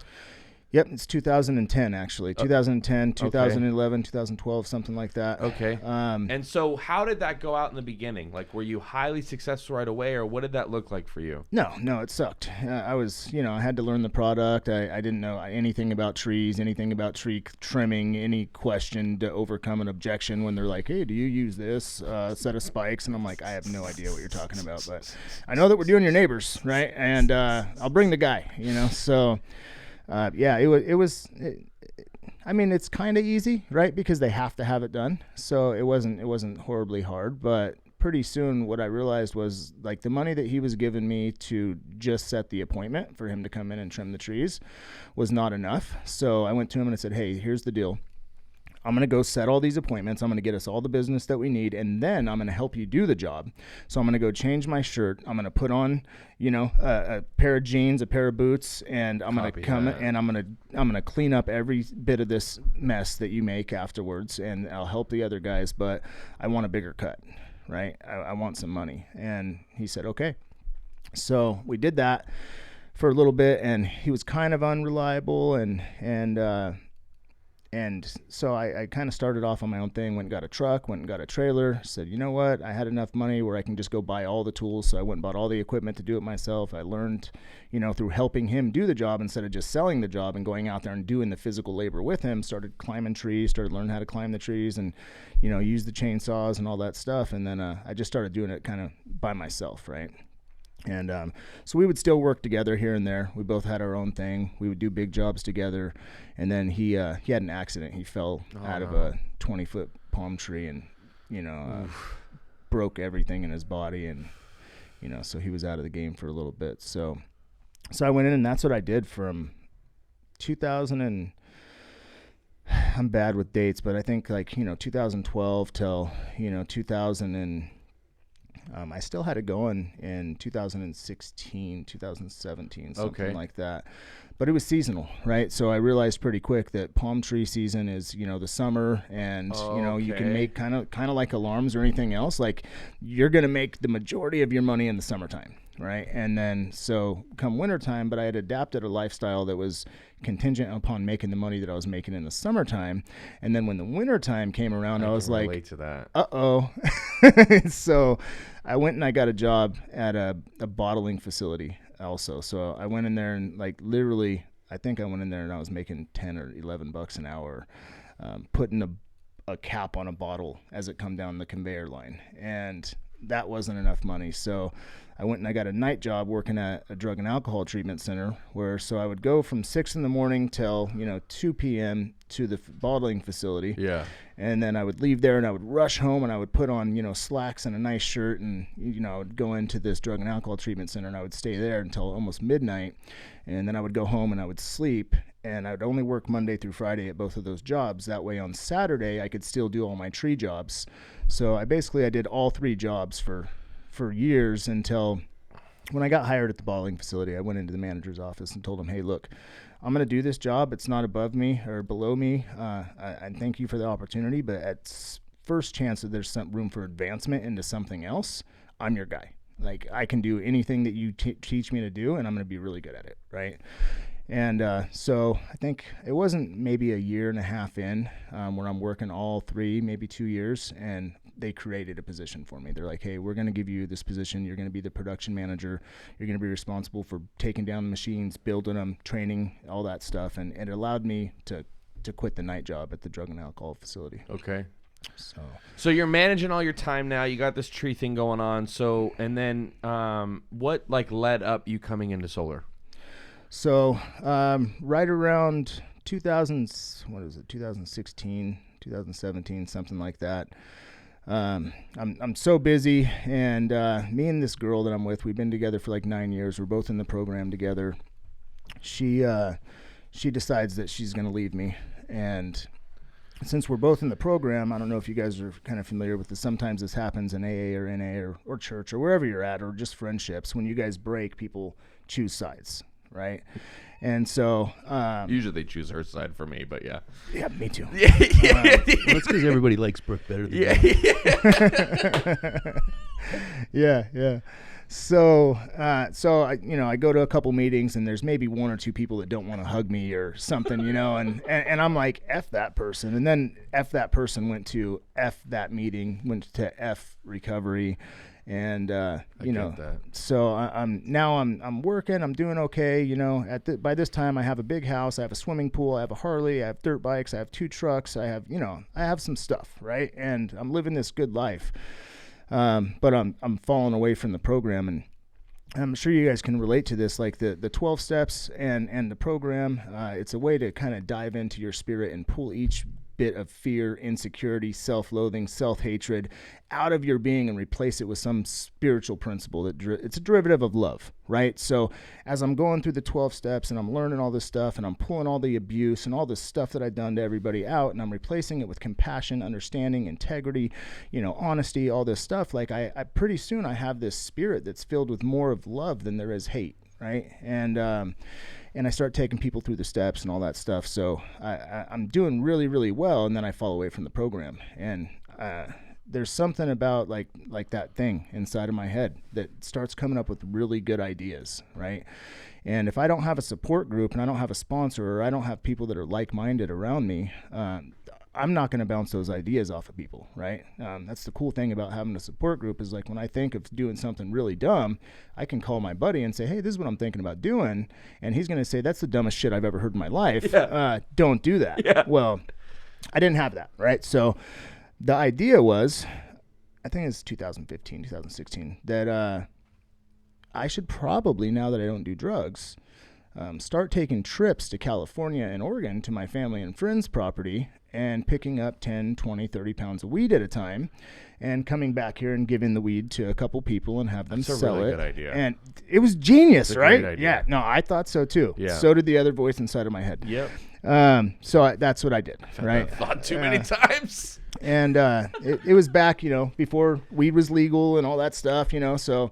Yep, it's 2010 actually. 2010, 2011, 2012, something like that. Okay. And so how did that go out in the beginning? Like, were you highly successful right away, or what did that look like for you? No, it sucked. I was, I had to learn the product. I didn't know anything about trees, anything about tree trimming, any question to overcome an objection when they're like, hey, do you use this set of spikes? And I'm like, I have no idea what you're talking about, but I know that we're doing your neighbors, right? And I'll bring the guy, so... it was. I mean, it's kind of easy, right? Because they have to have it done. So it wasn't horribly hard. But pretty soon, what I realized was like the money that he was giving me to just set the appointment for him to come in and trim the trees was not enough. So I went to him and I said, "Hey, here's the deal. I'm going to go set all these appointments. I'm going to get us all the business that we need, and then I'm going to help you do the job. So I'm going to go change my shirt. I'm going to put on, a pair of jeans, a pair of boots, and I'm going to come and I'm going to clean up every bit of this mess that you make afterwards, and I'll help the other guys, but I want a bigger cut, right? I want some money." And he said, "Okay." So we did that for a little bit, and he was kind of unreliable, and so I kind of started off on my own thing, went and got a truck, went and got a trailer, said, you know what, I had enough money where I can just go buy all the tools. So I went and bought all the equipment to do it myself. I learned, through helping him do the job instead of just selling the job and going out there and doing the physical labor with him, started climbing trees, started learning how to climb the trees and, use the chainsaws and all that stuff. And then I just started doing it kind of by myself, right? And so we would still work together here and there. We both had our own thing. We would do big jobs together. And then he had an accident. He fell out of a 20-foot palm tree and, broke everything in his body. And, so he was out of the game for a little bit. So I went in, and that's what I did from 2000 and I'm bad with dates, but I think 2012 till, 2000 and I still had it going in 2016, 2017, something like that. But it was seasonal, right? So I realized pretty quick that palm tree season is, the summer, and you can make kind of like alarms or anything else. Like you're going to make the majority of your money in the summertime, right? And then so come wintertime, but I had adapted a lifestyle that was contingent upon making the money that I was making in the summertime. And then when the wintertime came around, I was like, to that. uh-oh. So I went and I got a job at a bottling facility also. So I went in there and like literally, I think I went in there and I was making 10 or 11 bucks an hour, putting a cap on a bottle as it come down the conveyor line. And that wasn't enough money. So I went and I got a night job working at a drug and alcohol treatment center so I would go from 6 a.m. till, 2 p.m. to the bottling facility. Yeah. And then I would leave there and I would rush home and I would put on, slacks and a nice shirt and, I would go into this drug and alcohol treatment center and I would stay there until almost midnight. And then I would go home and I would sleep, and I would only work Monday through Friday at both of those jobs. That way on Saturday, I could still do all my tree jobs. So I did all 3 jobs for years until when I got hired at the bottling facility. I went into the manager's office and told him, hey, look, I'm going to do this job. It's not above me or below me. I thank you for the opportunity, but at first chance that there's some room for advancement into something else, I'm your guy. Like, I can do anything that you teach me to do, and I'm going to be really good at it, right? And so I think it wasn't maybe a year and a half in where I'm working all 3, maybe 2 years, and they created a position for me. They're like, hey, we're going to give you this position. You're going to be the production manager. You're going to be responsible for taking down the machines, building them, training, all that stuff. And it allowed me to quit the night job at the drug and alcohol facility. Okay. So you're managing all your time now. You got this tree thing going on. So, and then what led up you coming into solar? So right around 2016, 2017, something like that. I'm so busy, and me and this girl that I'm with, we've been together for like 9 years. We're both in the program together. She decides that she's going to leave me, and since we're both in the program, I don't know if you guys are kind of familiar with this. Sometimes this happens in AA or NA or church or wherever you're at, or just friendships. When you guys break, people choose sides, right? And so usually they choose her side for me, but yeah. Yeah, me too. Well, that's because everybody likes Brooke better than me. Yeah. So I go to a couple meetings and there's maybe 1 or 2 people that don't want to hug me or something, and I'm like, F that person. And then F that person went to F that meeting, went to F recovery. And, so I'm working, I'm doing okay. By this time I have a big house, I have a swimming pool, I have a Harley, I have dirt bikes, I have 2 trucks, I have some stuff, right? And I'm living this good life. But I'm falling away from the program, and I'm sure you guys can relate to this, like the 12 steps and the program. It's a way to kind of dive into your spirit and pull each bit of fear, insecurity, self-loathing, self-hatred out of your being and replace it with some spiritual principle it's a derivative of love, right? So as I'm going through the 12 steps and I'm learning all this stuff and I'm pulling all the abuse and all this stuff that I've done to everybody out, and I'm replacing it with compassion, understanding, integrity, honesty, all this stuff, like I pretty soon I have this spirit that's filled with more of love than there is hate, right? And I start taking people through the steps and all that stuff. So I'm doing really, really well. And then I fall away from the program. And there's something about like that thing inside of my head that starts coming up with really good ideas, right? And if I don't have a support group and I don't have a sponsor, or I don't have people that are like-minded around me, I'm not going to bounce those ideas off of people, right? That's the cool thing about having a support group, is like when I think of doing something really dumb, I can call my buddy and say, hey, this is what I'm thinking about doing. And he's going to say, that's the dumbest shit I've ever heard in my life. Yeah. Don't do that. Yeah. Well, I didn't have that, right? So the idea was, I think it's 2015, 2016, that I should probably, now that I don't do drugs, start taking trips to California and Oregon to my family and friends' property and picking up 10, 20, 30 pounds of weed at a time and coming back here and giving the weed to a couple people and have them sell it. That's a really good idea. And it was genius, right? Great idea. Yeah, no, I thought so too. Yeah. So did the other voice inside of my head. Yep. So that's what I did, right? I've thought too many times. And it was back, before weed was legal and all that stuff, so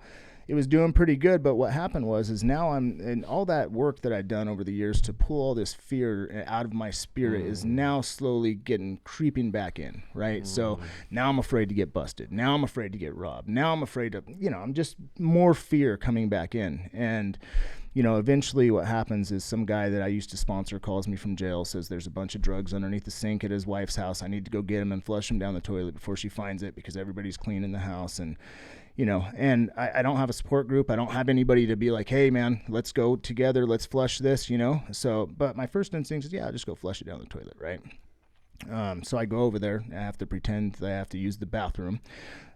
it was doing pretty good. But what happened is now and all that work that I'd done over the years to pull all this fear out of my spirit is now slowly creeping back in, right? So now I'm afraid to get busted. Now I'm afraid to get robbed. Now I'm afraid to, I'm just more fear coming back in. And, eventually what happens is some guy that I used to sponsor calls me from jail, says there's a bunch of drugs underneath the sink at his wife's house. I need to go get him and flush him down the toilet before she finds it because everybody's clean in the house. And, and I don't have a support group. I don't have anybody to be like, hey, man, let's go together. Let's flush this, So, but my first instinct is, yeah, I'll just go flush it down the toilet, right? So I go over there. I have to pretend that I have to use the bathroom.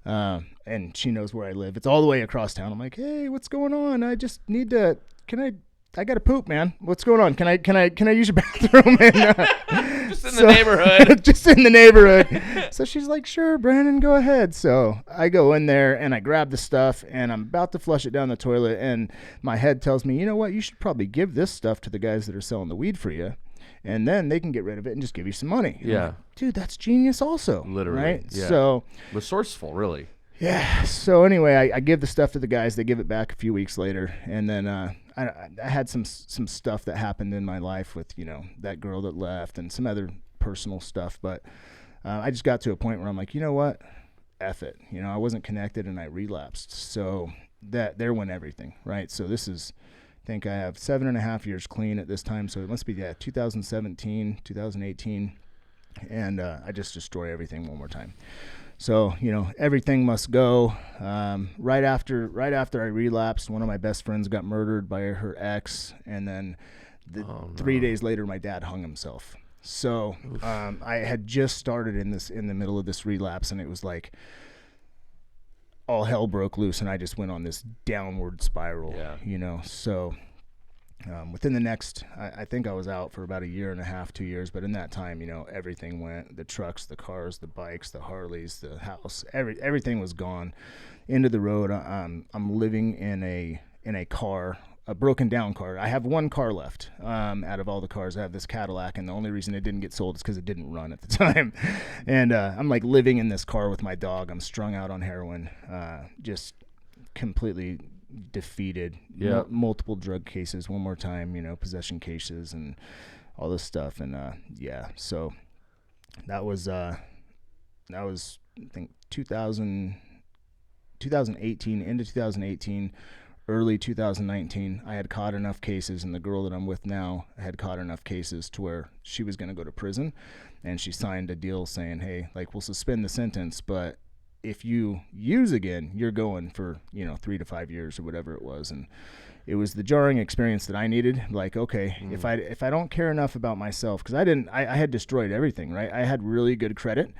And she knows where I live. It's all the way across town. I'm like, hey, what's going on? I just need to, I got to poop, man. What's going on? Can I use your bathroom? And, just in the neighborhood. Just in the neighborhood. So she's like, sure, Brandon, go ahead. So I go in there and I grab the stuff and I'm about to flush it down the toilet. And my head tells me, you know what? You should probably give this stuff to the guys that are selling the weed for you. And then they can get rid of it and just give you some money. Yeah. Like, dude, that's genius also. Literally. Right? Yeah. So resourceful, really. Yeah. So anyway, I give the stuff to the guys. They give it back a few weeks later. And then I had some stuff that happened in my life with, that girl that left and some other personal stuff. But I just got to a point where I'm like, you know what? F it. I wasn't connected and I relapsed. So there went everything. Right. So this is, I think I have 7.5 years clean at this time. So it must be 2017, 2018. And I just destroy everything one more time. So, everything must go. Right after I relapsed, one of my best friends got murdered by her ex. And then 3 days later, my dad hung himself. So I had just started in the middle of this relapse, and it was like all hell broke loose, and I just went on this downward spiral, So within the next, I think I was out for about 1.5 2 years, but in that time, everything went, the trucks, the cars, the bikes, the Harleys, the house, everything was gone into the road. I'm living in a car, a broken down car. I have one car left out of all the cars. I have this Cadillac, and the only reason it didn't get sold is because it didn't run at the time. And I'm like living in this car with my dog. I'm strung out on heroin, just completely defeated. Multiple drug cases, one more time, possession cases and all this stuff. And so that was I think 2018 into 2018, early 2019. I had caught enough cases, and the girl that I'm with now had caught enough cases to where she was going to go to prison, and she signed a deal saying, hey, like, we'll suspend the sentence, but if you use again, you're going for 3 to 5 years or whatever it was. And it was the jarring experience that I needed. Like, okay, if I don't care enough about myself, because I had destroyed everything, right? I had really good credit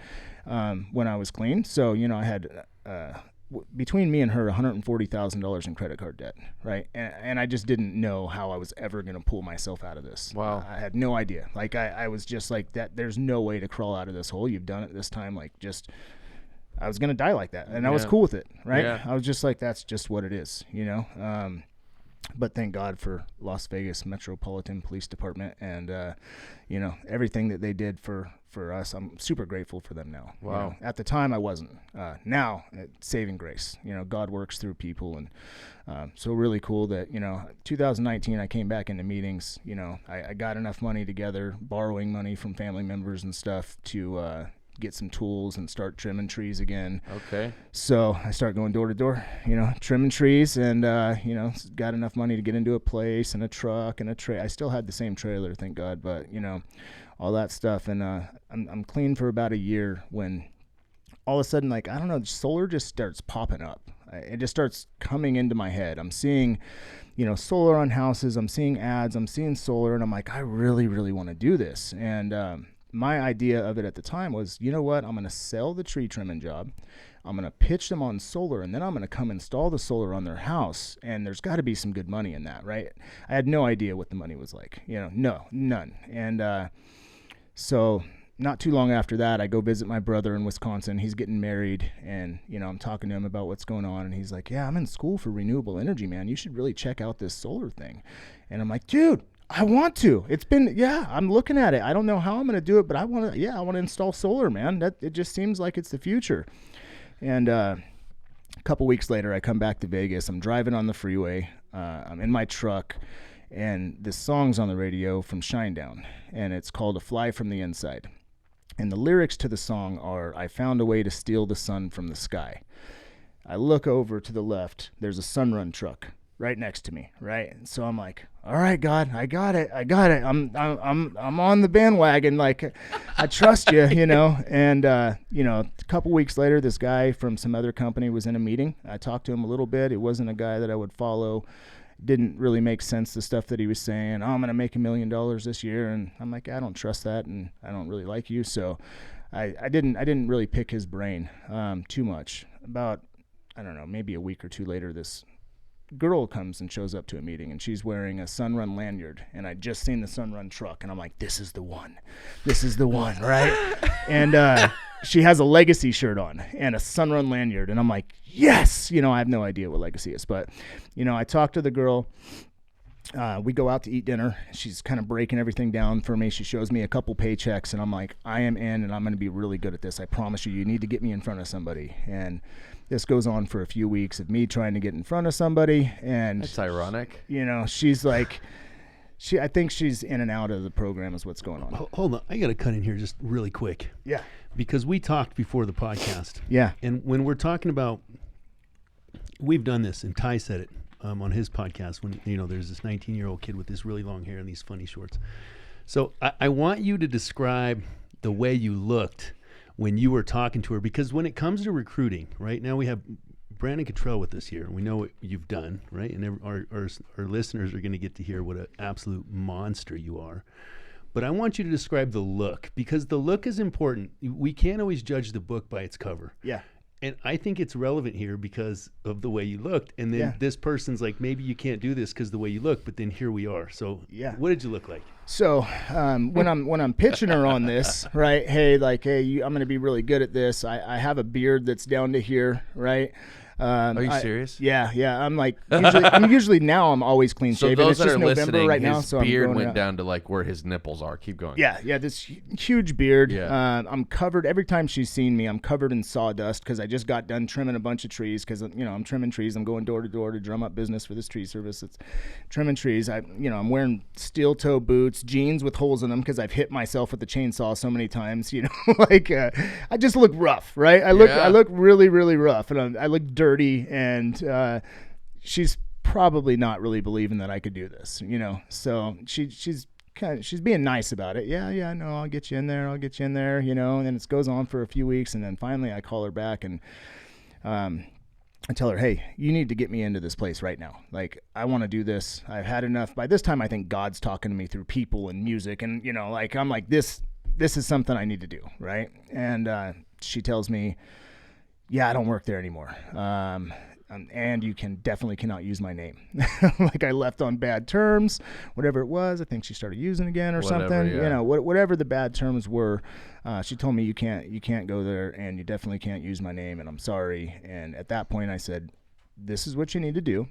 when I was clean. So I had between me and her $140,000 in credit card debt, right? And I just didn't know how I was ever going to pull myself out of this. Wow. I had no idea. Like I was just like that. There's no way to crawl out of this hole. You've done it this time. Like just. I was going to die like that, and I was cool with it, right? Yeah. I was just like, that's just what it is, But thank God for Las Vegas Metropolitan Police Department and, everything that they did for us. I'm super grateful for them now. Wow. At the time, I wasn't. Now, saving grace. God works through people, and so really cool that, 2019, I came back into meetings. I got enough money together, borrowing money from family members and stuff to get some tools and start trimming trees again. Okay. So I start going door to door, trimming trees, and got enough money to get into a place and a truck and a tray. I still had the same trailer, thank God, but all that stuff. And I'm clean for about a year when all of a sudden, like, I don't know, solar just starts popping up. It just starts coming into my head. I'm seeing, solar on houses. I'm seeing ads. I'm seeing solar, and I'm like, I really, really want to do this. And my idea of it at the time was, you know what? I'm going to sell the tree trimming job. I'm going to pitch them on solar, and then I'm going to come install the solar on their house. And there's got to be some good money in that, right? I had no idea what the money was like. None. And so not too long after that, I go visit my brother in Wisconsin. He's getting married, and, I'm talking to him about what's going on. And he's like, yeah, I'm in school for renewable energy, man. You should really check out this solar thing. And I'm like, dude, I want to. I'm looking at it. I don't know how I'm going to do it, but I want to install solar, man. It just seems like it's the future. And A couple weeks later, I come back to Vegas. I'm driving on the freeway. I'm in my truck, and this song's on the radio from Shinedown, and it's called A Fly from the Inside. And the lyrics to the song are, I found a way to steal the sun from the sky. I look over to the left. There's a Sunrun truck right next to me, right? And so I'm like, all right, God, I got it. I'm on the bandwagon. Like, I trust you, you know. And a couple weeks later, this guy from some other company was in a meeting. I talked to him a little bit. It wasn't a guy that I would follow. Didn't really make sense, the stuff that he was saying. Oh, I'm going to make $1 million this year. And I'm like, I don't trust that, and I don't really like you. So I didn't really pick his brain too much. About, I don't know, maybe a week or two later, this girl comes and shows up to a meeting, and she's wearing a Sunrun lanyard, and I'd just seen the Sunrun truck, and I'm like, this is the one, right? And she has a Legacy shirt on and a Sunrun lanyard, and I'm like, yes. I have no idea what Legacy is, but I talked to the girl. We go out to eat dinner. She's kind of breaking everything down for me. She shows me a couple paychecks, and I'm like, I am in, and I'm going to be really good at this. I promise you. You need to get me in front of somebody. And this goes on for a few weeks of me trying to get in front of somebody. And that's ironic. She's like, I think she's in and out of the program is what's going on. Hold on. I got to cut in here just really quick. Yeah. Because we talked before the podcast. Yeah. And when we're talking about, we've done this, and Ty said it on his podcast when, there's this 19-year-old kid with this really long hair and these funny shorts. So I want you to describe the way you looked when you were talking to her, because when it comes to recruiting, right now we have Brandon Cotrell with us here. We know what you've done, right? And our listeners are going to get to hear what an absolute monster you are. But I want you to describe the look, because the look is important. We can't always judge the book by its cover. Yeah. And I think it's relevant here because of the way you looked. And then this person's like, maybe you can't do this because the way you look, but then here we are. So what did you look like? So when I'm pitching her on this, right? Hey, I'm going to be really good at this. I have a beard that's down to here, right? Are you serious? Yeah. I'm like, usually now I'm always clean shaven. So those it's that just are November listening, right now, his so beard I'm went down to like where his nipples are. Keep going. Yeah, this huge beard. Yeah. I'm covered every time she's seen me. I'm covered in sawdust because I just got done trimming a bunch of trees because I'm trimming trees. I'm going door to door to drum up business for this tree service. It's trimming trees. I'm wearing steel toe boots, jeans with holes in them because I've hit myself with the chainsaw so many times. I just look rough, right? I look really, really rough, and I look dirty, and she's probably not really believing that I could do this, So she's being nice about it. Yeah, no, I'll get you in there, and then it goes on for a few weeks, and then finally I call her back, and I tell her, hey, you need to get me into this place right now. Like, I want to do this. I've had enough. By this time, I think God's talking to me through people and music, and I'm like, this is something I need to do, right? And she tells me, yeah, I don't work there anymore. And you definitely cannot use my name. Like, I left on bad terms, whatever it was. I think she started using again or something. Yeah. Whatever the bad terms were. She told me you can't go there, and you definitely can't use my name, and I'm sorry. And at that point, I said, this is what you need to do.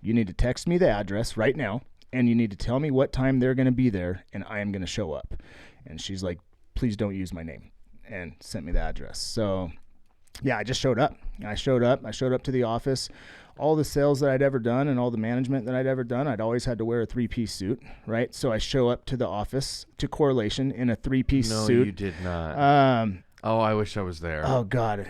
You need to text me the address right now, and you need to tell me what time they're going to be there, and I am going to show up. And she's like, please don't use my name, and sent me the address. So yeah, I just showed up. I showed up to the office. All the sales that I'd ever done and all the management that I'd ever done, I'd always had to wear a 3-piece suit, right? So I show up to the office to Correlation in a 3-piece suit. No, you did not. I wish I was there. Oh, God.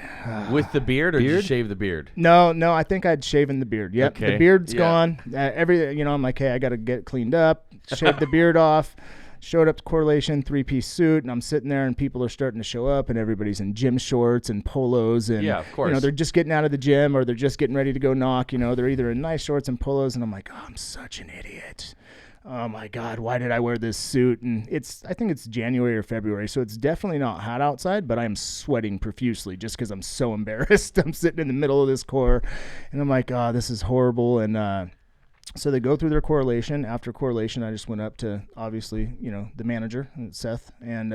With the beard, or did you shave the beard? No, I think I'd shaven the beard. Yep, okay. The beard's gone. I'm like, hey, I got to get cleaned up, shave the beard off. Showed up to Correlation, 3-piece suit, and I'm sitting there, and people are starting to show up, and everybody's in gym shorts and polos, and yeah, of course. They're just getting out of the gym, or they're just getting ready to go knock. They're either in nice shorts and polos, and I'm like, oh, I'm such an idiot. Oh my God, why did I wear this suit? And I think it's January or February, so it's definitely not hot outside, but I'm sweating profusely just because I'm so embarrassed. I'm sitting in the middle of this core, and I'm like, oh, this is horrible. And so they go through their Correlation. After Correlation, I just went up to, obviously, the manager, Seth, and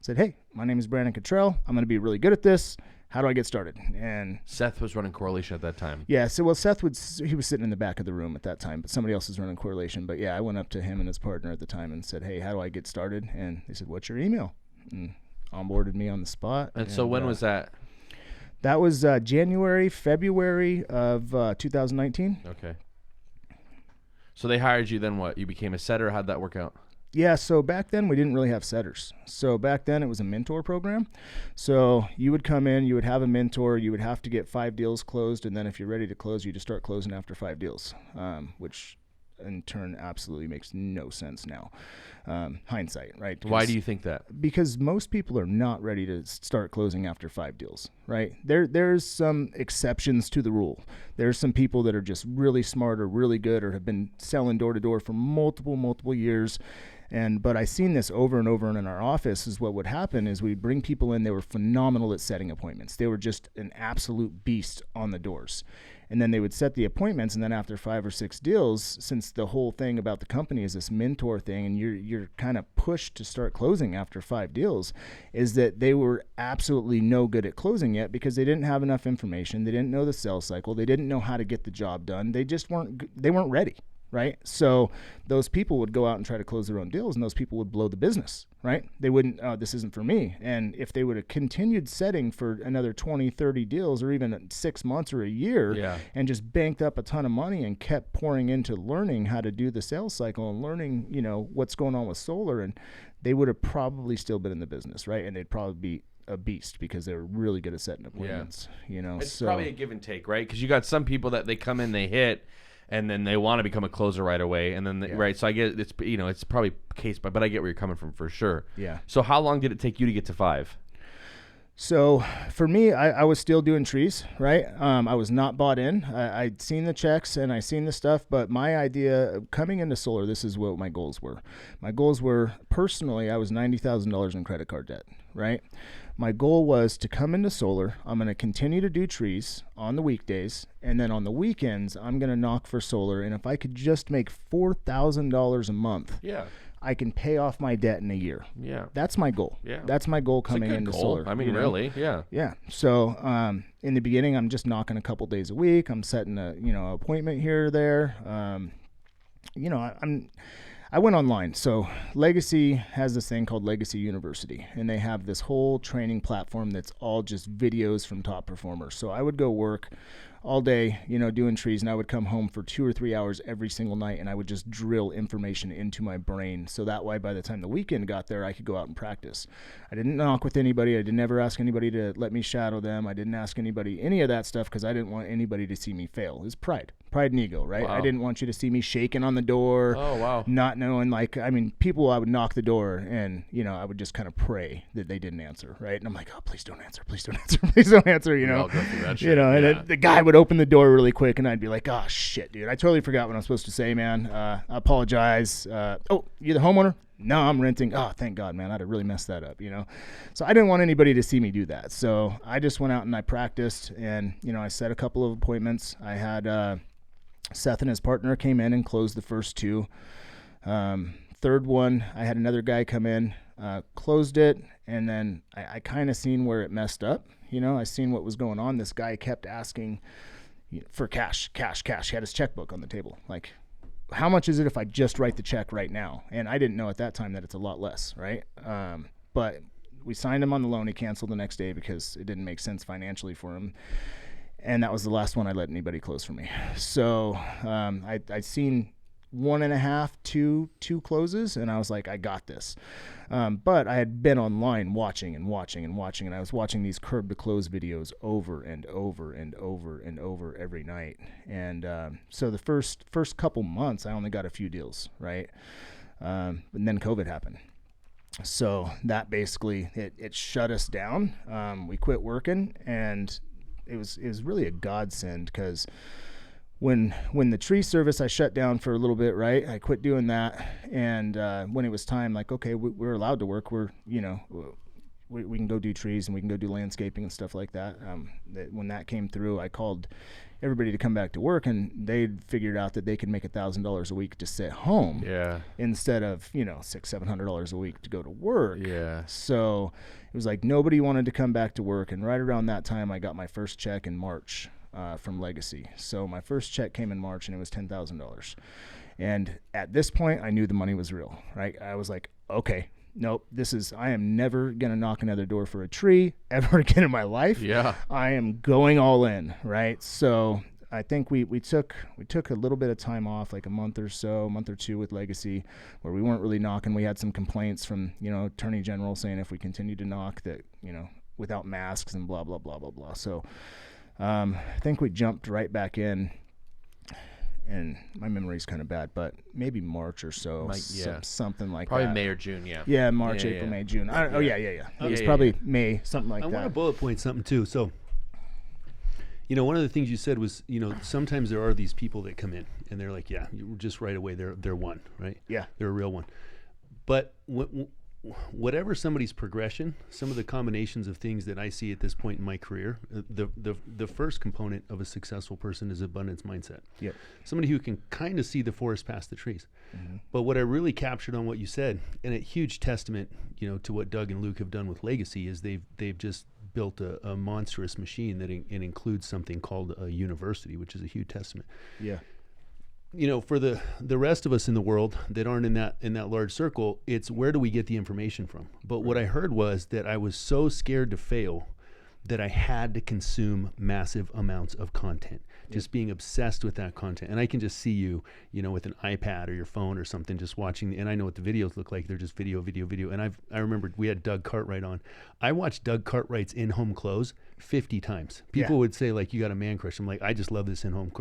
said, hey, my name is Brandon Cotrell. I'm going to be really good at this. How do I get started? And Seth was running Correlation at that time. Yeah, Seth was sitting in the back of the room at that time, but somebody else was running Correlation. But yeah, I went up to him and his partner at the time and said, hey, how do I get started? And they said, what's your email? And onboarded me on the spot. And so when was that? That was January, February of 2019. Okay. So they hired you, then what? You became a setter? How'd that work out? Yeah, so back then we didn't really have setters. So back then it was a mentor program. So you would come in, you would have a mentor, you would have to get 5 deals closed, and then if you're ready to close, you just start closing after 5 deals, which in turn absolutely makes no sense now. Hindsight, right? Why do you think that? Because most people are not ready to start closing after 5 deals, right? There's some exceptions to the rule. There's some people that are just really smart or really good or have been selling door to door for multiple years. But I seen this over and over in our office is what would happen is we'd bring people in. They were phenomenal at setting appointments. They were just an absolute beast on the doors. And then they would set the appointments, and then after 5 or 6 deals, since the whole thing about the company is this mentor thing, and you're kind of pushed to start closing after 5 deals, is that they were absolutely no good at closing yet because they didn't have enough information. They didn't know the sales cycle. They didn't know how to get the job done. They just weren't ready. Right? So those people would go out and try to close their own deals, and those people would blow the business, right? They wouldn't, this isn't for me. And if they would have continued setting for another 20, 30 deals or even 6 months or a year and just banked up a ton of money and kept pouring into learning how to do the sales cycle and learning, what's going on with solar, and they would have probably still been in the business, right? And they'd probably be a beast because they were really good at setting appointments, It's probably a give and take, right? Because you got some people that they come in, they hit, and then they want to become a closer right away, and then right. So I get it's it's probably case by, but I get where you're coming from for sure. Yeah. So how long did it take you to get to 5? So for me, I was still doing trees, right? I was not bought in. I'd seen the checks and I seen the stuff, but my idea coming into solar, this is what my goals were. My goals were personally, I was $90,000 in credit card debt, right? My goal was to come into solar. I'm going to continue to do trees on the weekdays, and then on the weekends, I'm going to knock for solar. And if I could just make $4,000 a month, I can pay off my debt in a year. Yeah, that's my goal. Yeah, that's my goal coming into solar. I mean, really, yeah. So in the beginning, I'm just knocking a couple days a week. I'm setting a appointment here or there. I went online. So Legacy has this thing called Legacy University, and they have this whole training platform that's all just videos from top performers. So I would go work all day, doing trees, and I would come home for 2 or 3 hours every single night, and I would just drill information into my brain. So that way, by the time the weekend got there, I could go out and practice. I didn't knock with anybody. I didn't ever ask anybody to let me shadow them. I didn't ask anybody any of that stuff because I didn't want anybody to see me fail. It's pride and ego, right? Wow. I didn't want you to see me shaking on the door. Oh, wow. Not knowing, people, I would knock the door, and, I would just kind of pray that they didn't answer, right? And I'm like, oh, please don't answer, please don't answer, please don't answer, We all go through that shit. And the guy would open the door really quick, and I'd be like, oh, shit, dude, I totally forgot what I'm supposed to say, man. I apologize. Oh, you're the homeowner? No, I'm renting. Oh, thank God, man. I'd have really messed that up, So I didn't want anybody to see me do that. So I just went out and I practiced, and, I set a couple of appointments. I had Seth and his partner came in and closed the first 2. Third one, I had another guy come in, closed it, and then I kind of seen where it messed up. I seen what was going on. This guy kept asking for cash. He had his checkbook on the table. Like, how much is it if I just write the check right now? And I didn't know at that time that it's a lot less, right? But we signed him on the loan. He canceled the next day because it didn't make sense financially for him. And that was the last one I let anybody close for me. So I seen 1.5, 2 closes, and I was like, I got this. But I had been online watching, and I was watching these curb to close videos over and over every night. And so the first couple months, I only got a few deals, right? And then COVID happened. So that basically, it shut us down. We quit working, and it was really a godsend because when the tree service, I shut down for a little bit, right? I quit doing that. And when it was time, like, okay, we're allowed to work. We can go do trees and we can go do landscaping and stuff like that. When that came through, I called everybody to come back to work, and they'd figured out that they could make $1,000 a week to sit home instead of, $600-700 a week to go to work. Yeah. So it was like nobody wanted to come back to work. And right around that time, I got my first check in March from Legacy. So my first check came in March, and it was $10,000. And at this point, I knew the money was real, right? I was like, okay, nope, I am never going to knock another door for a tree ever again in my life. Yeah. I am going all in, right? So I think we took a little bit of time off, like a month or two with Legacy, where we weren't really knocking. We had some complaints from, Attorney General saying if we continued to knock that, without masks and blah, blah, blah, blah, blah. So I think we jumped right back in, and my memory's kind of bad, but maybe March or so, something like probably that. May or June, yeah. Yeah, March, April, May, June. It was probably May, something like that. I want to bullet point something too. So, one of the things you said was, sometimes there are these people that come in and they're like, yeah, just right away, they're one, right? Yeah. They're a real one. But whatever somebody's progression, some of the combinations of things that I see at this point in my career, the first component of a successful person is abundance mindset. Yep. Somebody who can kind of see the forest past the trees. Mm-hmm. But what I really captured on what you said, and a huge testament, to what Doug and Luke have done with Legacy, is they've just built a monstrous machine that it includes something called a university, which is a huge testament. Yeah. For the rest of us in the world that aren't in that large circle, it's where do we get the information from? But what I heard was that I was so scared to fail that I had to consume massive amounts of content, just being obsessed with that content. And I can just see you, with an iPad or your phone or something, just watching. And I know what the videos look like. They're just video. And I remember we had Doug Cartwright on. I watched Doug Cartwright's in-home clothes 50 times. People would say, like, you got a man crush. I'm like, I just love this in-home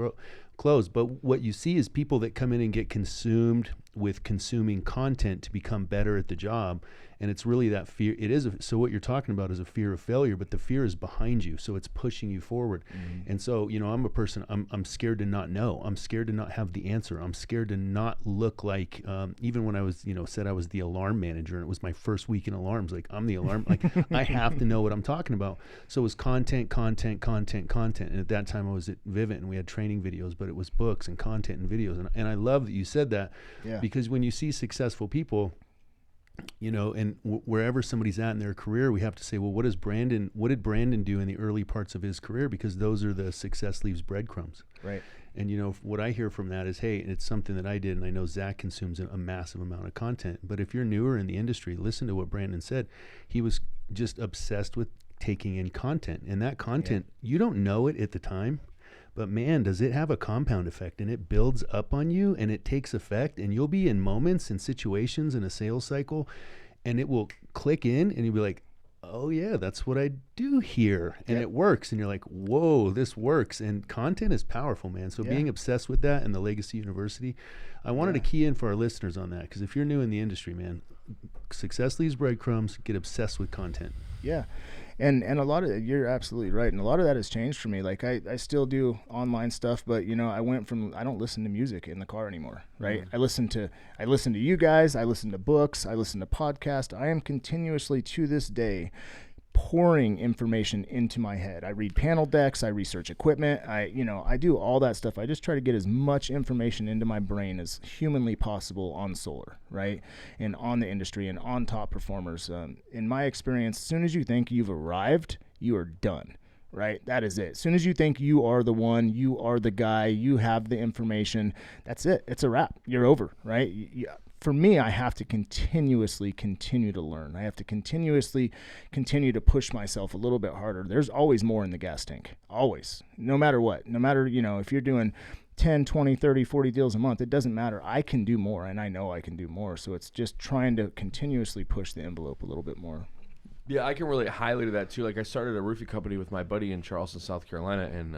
clothes. But what you see is people that come in and get consumed with consuming content to become better at the job. And it's really that fear. So what you're talking about is a fear of failure, but the fear is behind you. So it's pushing you forward. Mm-hmm. And so, I'm a person, I'm scared to not know. I'm scared to not have the answer. I'm scared to not look like, even when I was, said I was the alarm manager and it was my first week in alarms, like I'm the alarm, like I have to know what I'm talking about. So it was content. And at that time I was at Vivint and we had training videos, but it was books and content and videos. And I love that you said that because when you see successful people, and wherever somebody's at in their career, we have to say, well, what did Brandon do in the early parts of his career? Because those are the success leaves breadcrumbs. Right. And, what I hear from that is, hey, it's something that I did, and I know Zach consumes a massive amount of content. But if you're newer in the industry, listen to what Brandon said. He was just obsessed with taking in content. And that content, you don't know it at the time, but man, does it have a compound effect, and it builds up on you and it takes effect, and you'll be in moments and situations in a sales cycle and it will click in and you'll be like, oh yeah, that's what I do here. And it works. And you're like, whoa, this works. And content is powerful, man. So being obsessed with that and the Legacy University, I wanted to key in for our listeners on that. Because if you're new in the industry, man, success leaves breadcrumbs, get obsessed with content. Yeah. And a lot of, you're absolutely right. And a lot of that has changed for me. Like I still do online stuff, but I went from, I don't listen to music in the car anymore. Right. Mm-hmm. I listen to you guys. I listen to books. I listen to podcasts. I am continuously to this day pouring information into my head. I read panel decks, I research equipment, I do all that stuff. I just try to get as much information into my brain as humanly possible on solar, right? And on the industry and on top performers. In my experience, as soon as you think you've arrived, you are done. Right? That is it. As soon as you think you are the one, you are the guy, you have the information, that's it. It's a wrap. You're over, right? For me, I have to continuously continue to learn. I have to continuously continue to push myself a little bit harder. There's always more in the gas tank. Always. No matter what. No matter, if you're doing 10, 20, 30, 40 deals a month, it doesn't matter. I can do more, and I know I can do more. So it's just trying to continuously push the envelope a little bit more. Yeah, I can relate highly to that too. Like I started a roofing company with my buddy in Charleston, South Carolina, and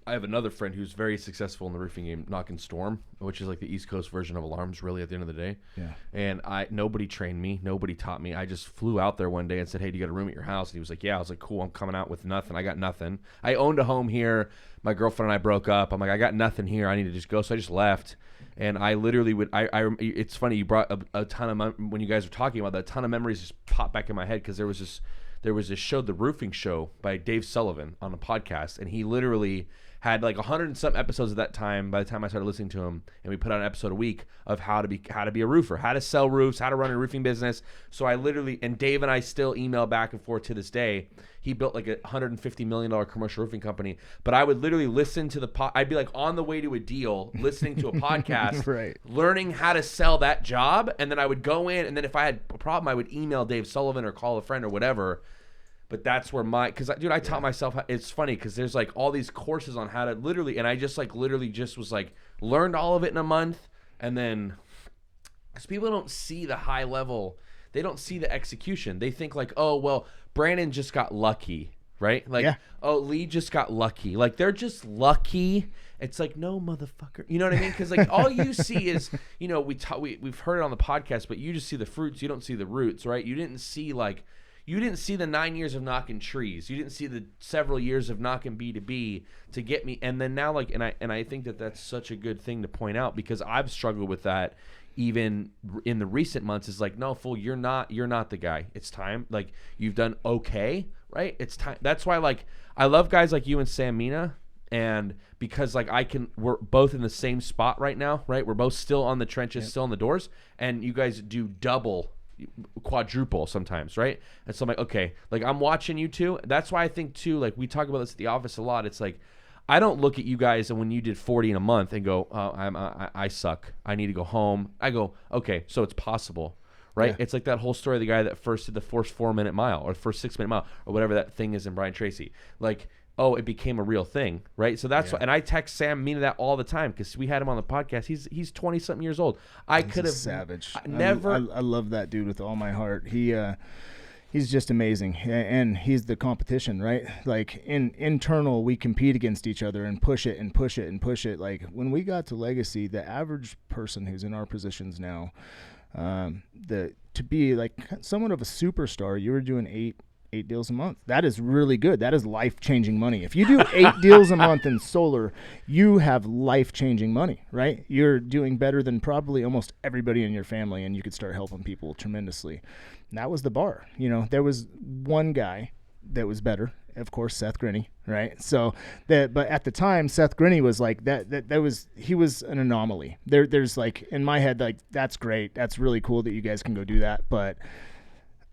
I have another friend who's very successful in the roofing game, Knock and Storm, which is like the East Coast version of alarms, really, at the end of the day. Yeah. And nobody trained me, nobody taught me. I just flew out there one day and said, "Hey, do you got a room at your house?" And he was like, "Yeah." I was like, "Cool, I'm coming out with nothing. I got nothing. I owned a home here. My girlfriend and I broke up. I'm like, I got nothing here. I need to just go." So I just left. And I literally would. It's funny you brought a ton of when you guys were talking about that. A ton of memories just popped back in my head because there was this show, The Roofing Show, by Dave Sullivan on a podcast, and he literally had like 100 and some episodes at that time. By the time I started listening to him, and we put out an episode a week of how to be a roofer, how to sell roofs, how to run a roofing business. So I literally, and Dave and I still email back and forth to this day. He built like a $150 million commercial roofing company, but I would literally listen to I'd be like on the way to a deal, listening to a podcast, right, learning how to sell that job, and then I would go in, and then if I had a problem, I would email Dave Sullivan or call a friend or whatever. But that's where because dude, I taught myself. It's funny because there's like all these courses on how to literally, and I just like literally just was like learned all of it in a month, and then because people don't see the high level, they don't see the execution. They think like, oh well, Brandon just got lucky, right? Like, oh, Lee just got lucky. Like they're just lucky. It's like, no, motherfucker. You know what I mean? Because like all you see is, you know, we've heard it on the podcast, but you just see the fruits. You don't see the roots, right? You didn't see the 9 years of knocking trees. You didn't see the several years of knocking B2B to get me. And then now, like, and I think that that's such a good thing to point out because I've struggled with that even in the recent months. Is like, no, fool, you're not the guy. It's time. Like, you've done okay, right? It's time. That's why, like, I love guys like you and Sam Mina. And because like we're both in the same spot right now, right? We're both still on the trenches, still on the doors, and you guys do quadruple sometimes, right? And so I'm like, okay, like I'm watching you two. That's why I think too, like we talk about this at the office a lot. It's like I don't look at you guys and when you did 40 in a month and go, oh, I suck. I need to go home. I go, okay, so it's possible, right? Yeah. It's like that whole story of the guy that first did the first 4-minute mile or the first 6-minute mile or whatever that thing is in Brian Tracy. Like, oh, it became a real thing, right? So that's why, and I text Sam Mina that all the time because we had him on the podcast. He's 20-something years old. I could have savage. I love that dude with all my heart. He's just amazing, and he's the competition, right? Like internal, we compete against each other and push it and push it and push it. Like when we got to Legacy, the average person who's in our positions now, to be like somewhat of a superstar, you were doing eight deals a month. That is really good. That is life-changing money. If you do 8 deals a month in solar, you have life-changing money, right? You're doing better than probably almost everybody in your family, and you could start helping people tremendously. And that was the bar. You know, there was one guy that was better, of course, Seth Grinney, right? So but at the time, Seth Grinney was like he was an anomaly. There's like in my head, like that's great. That's really cool that you guys can go do that, but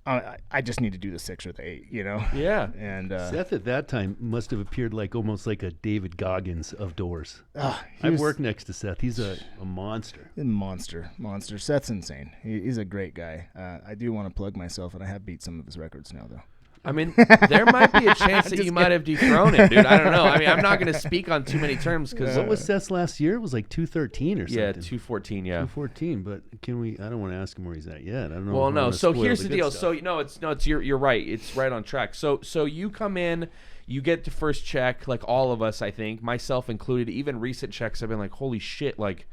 I just need to do the 6 or the 8, you know? Yeah. And Seth at that time must have appeared like almost like a David Goggins of doors. I've worked next to Seth. He's a monster. Monster. Seth's insane. He's a great guy. I do want to plug myself, and I have beat some of his records now, though. I mean, there might be a chance that you might have dethroned him, dude. I don't know. I mean, I'm not going to speak on too many terms because what was Seth's last year? It was like 213 or something. Yeah, 214. Yeah, 214. But can we? I don't want to ask him where he's at yet. I don't know. Well, no. So here's the deal. So it's you're right. It's right on track. So you come in, you get the first check, like all of us, I think, myself included. Even recent checks, I've been like, holy shit, like.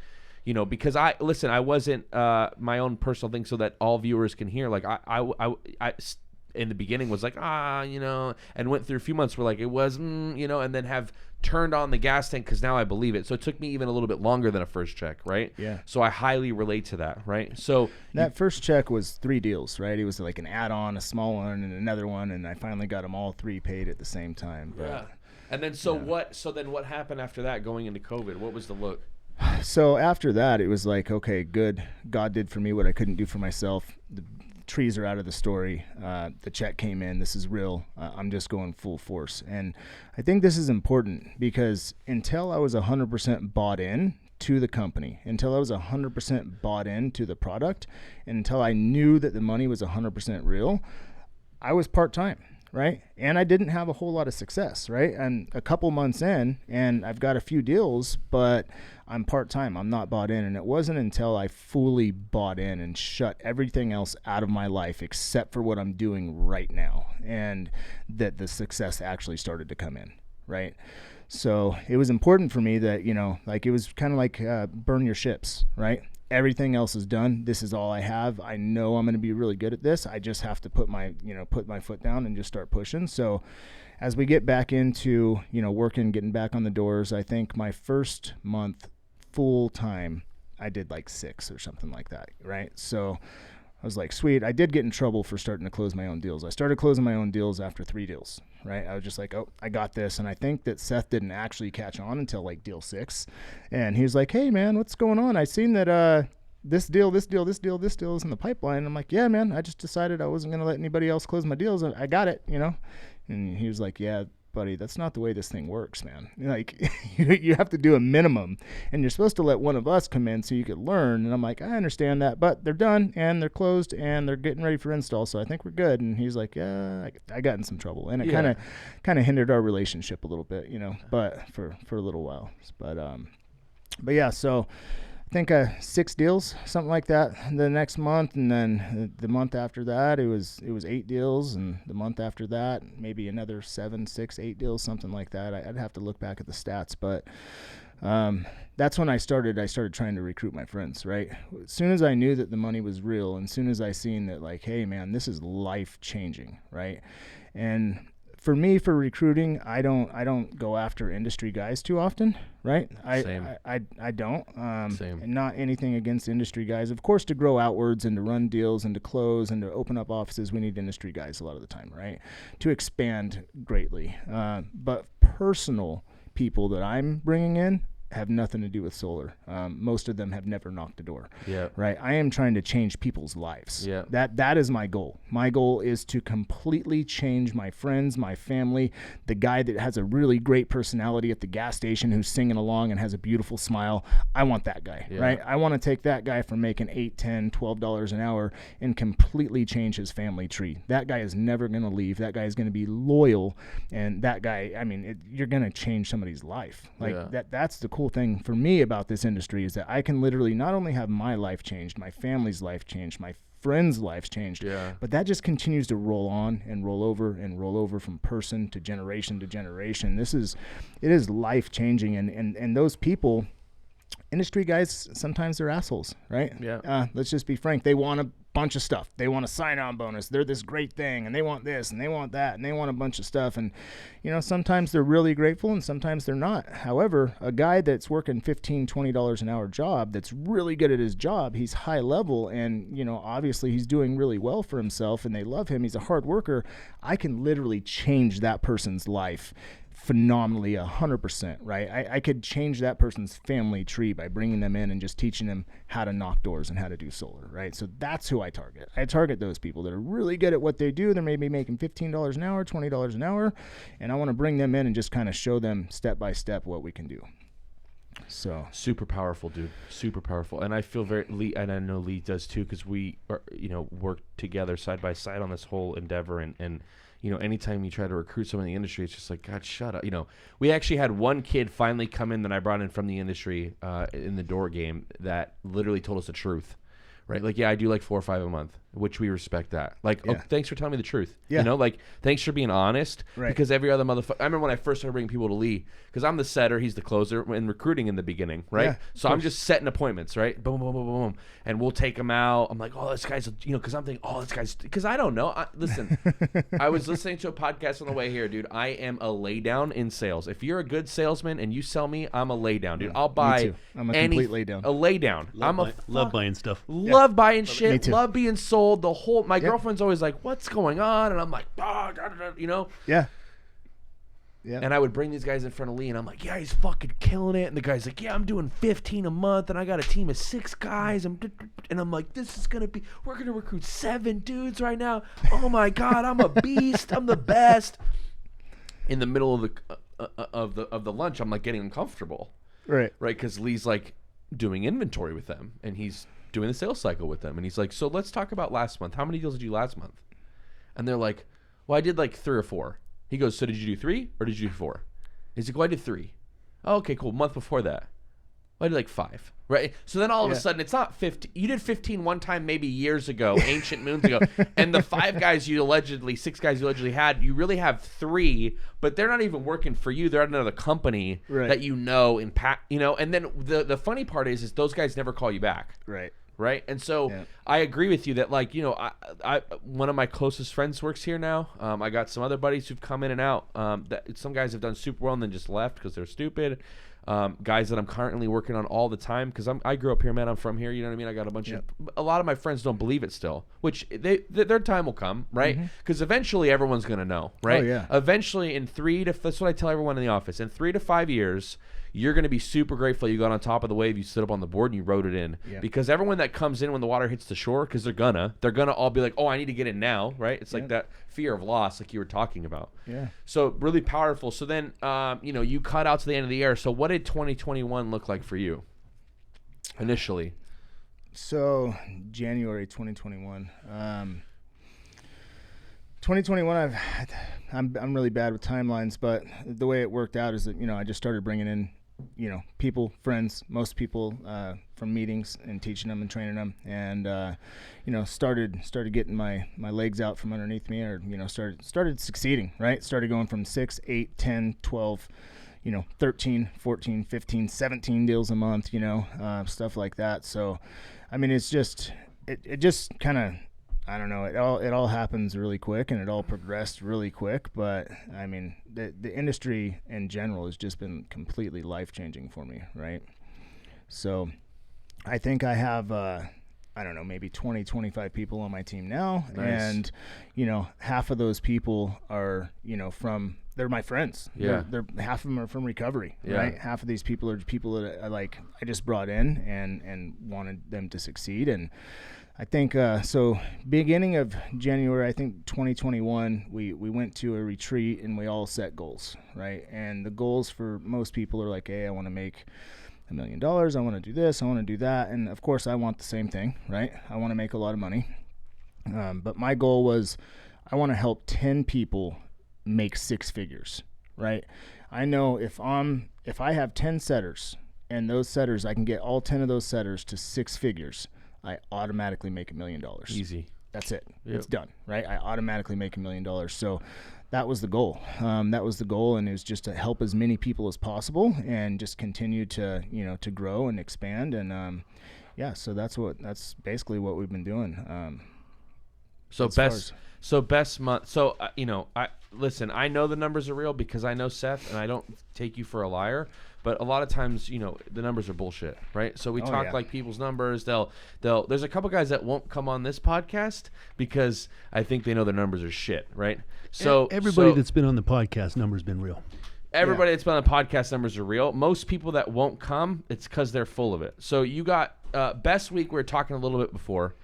You know, because I wasn't my own personal thing, so that all viewers can hear. Like I in the beginning was like, you know, and went through a few months where like it was, you know, and then have turned on the gas tank because now I believe it. So it took me even a little bit longer than a first check, right? Yeah. So I highly relate to that, right? So that first check was 3 deals, right? It was like an add-on, a small one, and another one, and I finally got them all 3 paid at the same time. But, yeah. And then what happened after that going into COVID? What was the look? So after that, it was like, okay, good. God did for me what I couldn't do for myself. The trees are out of the story. The check came in. This is real. I'm just going full force. And I think this is important because until I was 100% bought in to the company, until I was 100% bought in to the product, and until I knew that the money was 100% real, I was part-time. Right. And I didn't have a whole lot of success. Right. And a couple months in and I've got a few deals, but I'm part-time. I'm not bought in. And it wasn't until I fully bought in and shut everything else out of my life except for what I'm doing right now and that the success actually started to come in. Right. So it was important for me that, you know, like it was kind of like burn your ships. Right. Everything else is done. This is all I have. I know I'm going to be really good at this. I just have to put my foot down and just start pushing. So as we get back into, you know, working, getting back on the doors, I think my first month full time, I did like 6 or something like that. Right. So I was like, sweet. I did get in trouble for starting to close my own deals. I started closing my own deals after 3 deals, right? I was just like, oh, I got this. And I think that Seth didn't actually catch on until like deal 6. And he was like, hey, man, what's going on? I seen that this deal is in the pipeline. I'm like, yeah, man, I just decided I wasn't going to let anybody else close my deals. I got it, you know? And he was like, yeah, buddy, that's not the way this thing works, man. Like, you have to do a minimum, and you're supposed to let one of us come in so you could learn. And I'm like, I understand that, but they're done and they're closed and they're getting ready for install, so I think we're good. And he's like, yeah, I got in some trouble, and it kind of hindered our relationship a little bit, you know, but for a little while. But yeah, so I think 6 deals, something like that, the next month, and then the month after that, it was 8 deals, and the month after that, maybe another 7, 6, 8 deals, something like that. I'd have to look back at the stats, but that's when I started trying to recruit my friends, right? As soon as I knew that the money was real, and as soon as I seen that, like, hey, man, this is life changing, right? And for me, for recruiting, I don't go after industry guys too often, right? Same. I don't. Same. And not anything against industry guys. Of course, to grow outwards and to run deals and to close and to open up offices, we need industry guys a lot of the time, right? To expand greatly. But personal people that I'm bringing in have nothing to do with solar. Most of them have never knocked a door. Yeah. Right. I am trying to change people's lives. Yeah. That is my goal. My goal is to completely change my friends, my family, the guy that has a really great personality at the gas station who's singing along and has a beautiful smile. I want that guy. Yeah. Right. I want to take that guy from making $8, $10, $12 an hour and completely change his family tree. That guy is never going to leave. That guy is going to be loyal. And that guy, I mean, you're going to change somebody's life. Like that's the cool thing for me about this industry is that I can literally not only have my life changed, my family's life changed, my friends' lives changed, but that just continues to roll on and roll over from person to generation to generation. It is life changing, and those people, industry guys, sometimes they're assholes, right? Yeah. Let's just be frank. They want a bunch of stuff. They want a sign-on bonus. They're this great thing, and they want this, and they want that, and they want a bunch of stuff. And, you know, sometimes they're really grateful, and sometimes they're not. However, a guy that's working $15, $20 an hour job that's really good at his job, he's high level, and, you know, obviously he's doing really well for himself, and they love him. He's a hard worker. I can literally change that person's life phenomenally 100%, right? I could change that person's family tree by bringing them in and just teaching them how to knock doors and how to do solar, right? So that's who I target. I target those people that are really good at what they do. They're maybe making $15 an hour, $20 an hour, and I want to bring them in and just kind of show them step by step what we can do. So super powerful, dude. Super powerful. And I feel Lee, and I know Lee does too, because we are, you know, work together side by side on this whole endeavor, and you know, anytime you try to recruit someone in the industry, it's just like, God, shut up. You know, we actually had one kid finally come in that I brought in from the industry in the door game that literally told us the truth, right? Like, yeah, I do like 4 or 5 a month, which we respect that. Like, oh, thanks for telling me the truth. Yeah. You know, like, thanks for being honest. Right. Because every other motherfucker, I remember when I first started bringing people to Lee, because I'm the setter, he's the closer, in recruiting in the beginning, right? Yeah, so I'm just setting appointments, right? Boom, boom, boom, boom, boom. And we'll take them out. I'm like, oh, this guy's, you know, because I'm thinking, oh, this guy's, because I don't know. Listen, I was listening to a podcast on the way here, dude. I am a laydown in sales. If you're a good salesman and you sell me, I'm a laydown, dude. I'll buy. Me too. I'm a complete laydown. A laydown. Love buying stuff. Love buying shit. Me too. Love being sold. The whole. My girlfriend's always like, "What's going on?" And I'm like, "Ah, you know." Yeah. Yeah. And I would bring these guys in front of Lee, and I'm like, "Yeah, he's fucking killing it." And the guy's like, "Yeah, I'm doing 15 a month, and I got a team of 6 guys." And I'm like, "This is gonna be. We're gonna recruit 7 dudes right now. Oh my god, I'm a beast. I'm the best." In the middle of the lunch, I'm like getting uncomfortable, right? Because Lee's like doing inventory with them, and he's doing the sales cycle with them, and he's like, "So let's talk about last month. How many deals did you do last month?" And they're like, "Well, I did like 3 or 4." He goes, "So did you do 3 or did you do 4?" He's like, "Well, I did 3." "Oh, okay, cool. Month before that?" "Well, I did like 5." Right? So then all of a sudden, it's not 15. You did 15 one time, maybe years ago, ancient moons ago. And the 6 guys you allegedly had, you really have 3, but they're not even working for you. They're at another company that you know, you know. And then the funny part is those guys never call you back. Right. And so I agree with you that, like, you know, I one of my closest friends works here now. I got some other buddies who've come in and out. That some guys have done super well and then just left because they're stupid. guys that I'm currently working on all the time because I grew up here, man. I'm from here. You know what I mean? I got a lot of my friends don't believe it still, which their time will come, right? Because eventually everyone's going to know, right? Oh, yeah. Eventually that's what I tell everyone in the office. In 3 to 5 years, you're going to be super grateful you got on top of the wave, you stood up on the board, and you rode it in. Yeah. Because everyone that comes in when the water hits the shore, because they're gonna all be like, oh, I need to get in now, right? It's like that fear of loss, like you were talking about. Yeah. So really powerful. So then, you cut out to the end of the year. So what did 2021 look like for you initially? So January 2021. 2021, I'm really bad with timelines, but the way it worked out is that, I just started bringing in, people, friends, most people from meetings and teaching them and training them, and started getting my legs out from underneath me, or started succeeding, right? Started going from 6, 8, 10, 12, 13, 14, 15, 17 deals a month, stuff like that. So I mean, it's just it just kind of, I don't know, it all happens really quick, and it all progressed really quick. But I mean, the industry in general has just been completely life-changing for me, right? So I think I have, I don't know, maybe 20, 25 people on my team now. Nice. And, half of those people are, they're my friends. Yeah. They're half of them are from recovery, right? Half of these people are people that I just brought in and wanted them to succeed. And I think, so beginning of January, I think 2021, we went to a retreat and we all set goals, right? And the goals for most people are like, hey, I want to make $1 million. I want to do this. I want to do that. And of course I want the same thing, right? I want to make a lot of money. But my goal was, I want to help 10 people make 6 figures, right? I know if I have 10 setters, and those setters, I can get all 10 of those setters to 6 figures, I automatically make $1 million. Easy. That's it. Yep. It's done, right? I automatically make $1 million. So that was the goal. And it was just to help as many people as possible and just continue to, to grow and expand. And so that's basically what we've been doing. Best month. So, listen, I know the numbers are real because I know Seth, and I don't take you for a liar. But a lot of times, the numbers are bullshit, right? So we talk like people's numbers. There's a couple guys that won't come on this podcast because I think they know their numbers are shit, right? So everybody that's been on the podcast, numbers been real. Everybody that's been on the podcast, numbers are real. Most people that won't come, it's because they're full of it. So you got best week. We were talking a little bit before,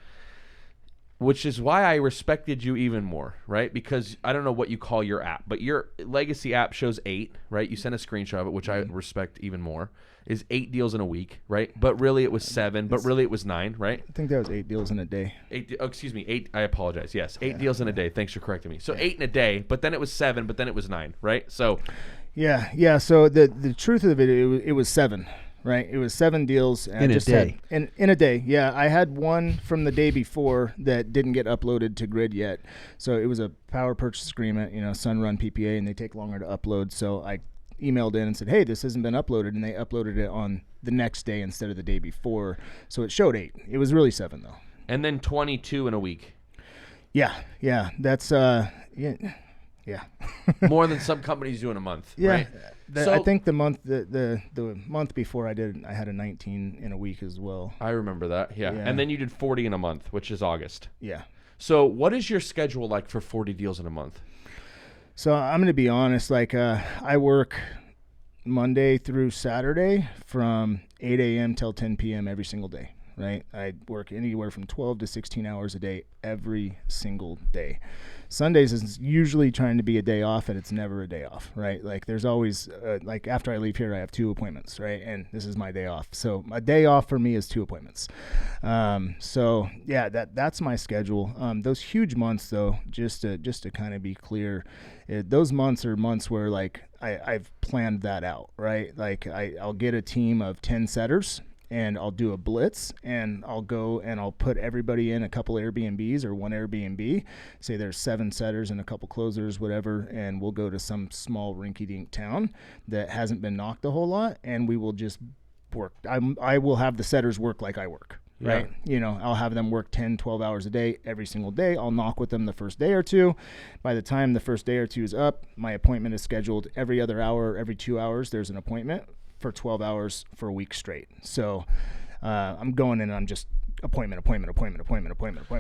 which is why I respected you even more, right? Because I don't know what you call your app, but your legacy app shows 8, right? You sent a screenshot of it, which I respect even more, is 8 deals in a week, right? But really it was 7, but really it was 9, right? I think that was 8 deals in a day. 8, excuse me, 8, I apologize. Yes, 8 deals in a day. Thanks for correcting me. So 8 in a day, but then it was 7, but then it was 9, right? So yeah. So the truth of it was 7. Right, it was 7 deals in a day. In a day, yeah. I had one from the day before that didn't get uploaded to Grid yet, so it was a power purchase agreement, Sunrun PPA, and they take longer to upload. So I emailed in and said, hey, this hasn't been uploaded, and they uploaded it on the next day instead of the day before. So it showed 8. It was really 7 though. And then 22 in a week. Yeah. That's Yeah. More than some companies do in a month. Yeah. Right? I think the month before I had a 19 in a week as well. I remember that. Yeah. And then you did 40 in a month, which is August. Yeah. So what is your schedule like for 40 deals in a month? So I'm going to be honest, I work Monday through Saturday from 8 a.m. till 10 p.m. every single day. Right? I work anywhere from 12 to 16 hours a day every single day. Sundays is usually trying to be a day off, and it's never a day off, right? There's always, after I leave here, I have 2 appointments, right? And this is my day off. So a day off for me is 2 appointments. So yeah, that's my schedule. Those huge months though, just to kind of be clear, those months are months where I've planned that out, right? I'll get a team of 10 setters, and I'll do a blitz, and I'll go and I'll put everybody in a couple Airbnbs or one Airbnb. Say there's 7 setters and a couple closers, whatever, and we'll go to some small rinky-dink town that hasn't been knocked a whole lot, and we will just work. I will have the setters work like I work, right? Yeah. I'll have them work 10, 12 hours a day every single day. I'll knock with them the first day or 2. By the time the first day or 2 is up, my appointment is scheduled every other hour, every 2 hours, there's an appointment for 12 hours for a week straight. So I'm going in and I'm just appointment.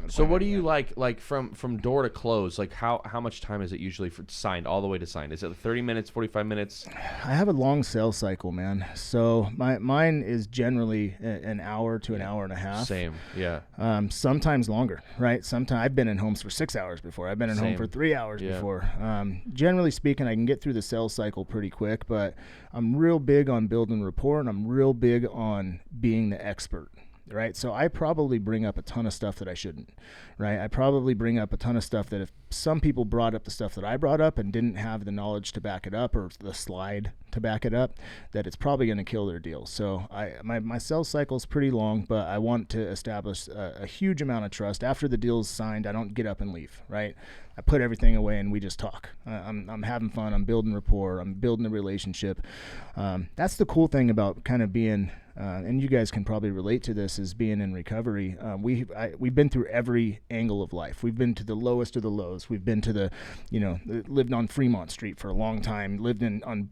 So what do you like from door to close? Like how much time is it usually for signed all the way to signed? Is it 30 minutes, 45 minutes? I have a long sales cycle, man. So mine is generally an hour to an hour and a half. Same, yeah. Sometimes longer, right? Sometimes I've been in homes for 6 hours before. I've been in home for 3 hours before. Generally speaking, I can get through the sales cycle pretty quick, but I'm real big on building rapport, and I'm real big on being the expert. Right. So I probably bring up a ton of stuff that I shouldn't, right? I probably bring up a ton of stuff that if some people brought up the stuff that I brought up and didn't have the knowledge to back it up or the slide to back it up, that it's probably going to kill their deal. So my sales cycle is pretty long, but I want to establish a huge amount of trust. After the deal's signed, I don't get up and leave, right? I put everything away and we just talk. I'm having fun. I'm building rapport. I'm building a relationship. That's the cool thing about kind of being, and you guys can probably relate to this, is being in recovery. We've been through every angle of life. We've been to the lowest of the lows. We've been to the, lived on Fremont Street for a long time, lived on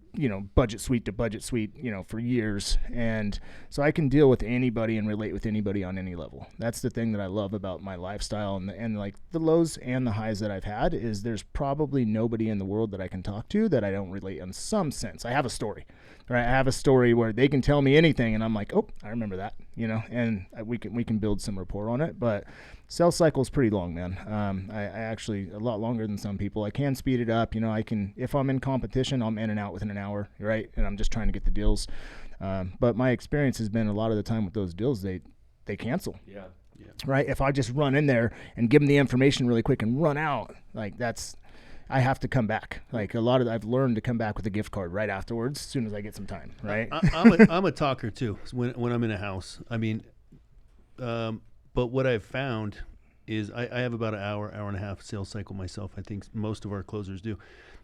budget suite to budget suite, for years. And so I can deal with anybody and relate with anybody on any level. That's the thing that I love about my lifestyle, and like the lows and the highs that I've had is there's probably nobody in the world that I can talk to that I don't relate in some sense. I have a story, right? I have a story where they can tell me anything and I'm like, oh, I remember that, and we can build some rapport on it. But sales cycle is pretty long, man. I actually a lot longer than some people. I can speed it up. I can, if I'm in competition, I'm in and out within an hour, right? And I'm just trying to get the deals. But my experience has been a lot of the time with those deals, they cancel. Yeah. Right. If I just run in there and give them the information really quick and run out, I have to come back. Like I've learned to come back with a gift card right afterwards, as soon as I get some time. Right. I'm a talker too when I'm in a house. I mean, but what I've found is I have about an hour and a half sales cycle myself. I think most of our closers do.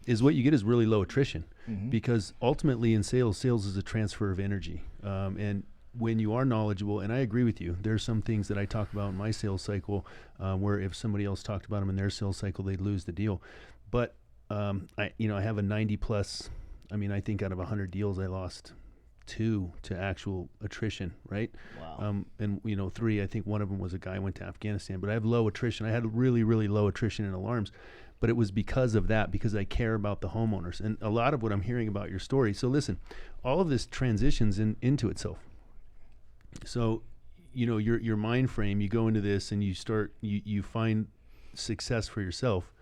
Is what you get is really low attrition, because ultimately in sales is a transfer of energy. And when you are knowledgeable, and I agree with you, there's some things that I talk about in my sales cycle where if somebody else talked about them in their sales cycle, they'd lose the deal. But I have a 90 plus. I mean, I think out of 100 deals, I lost 2 to actual attrition, right? Wow. And 3, I think one of them was a guy who went to Afghanistan. But I have low attrition. I had really, really low attrition in alarms. But it was because of that, because I care about the homeowners. And a lot of what I'm hearing about your story. So listen, all of this transitions into itself. So, your mind frame, you go into this and you find success for yourself.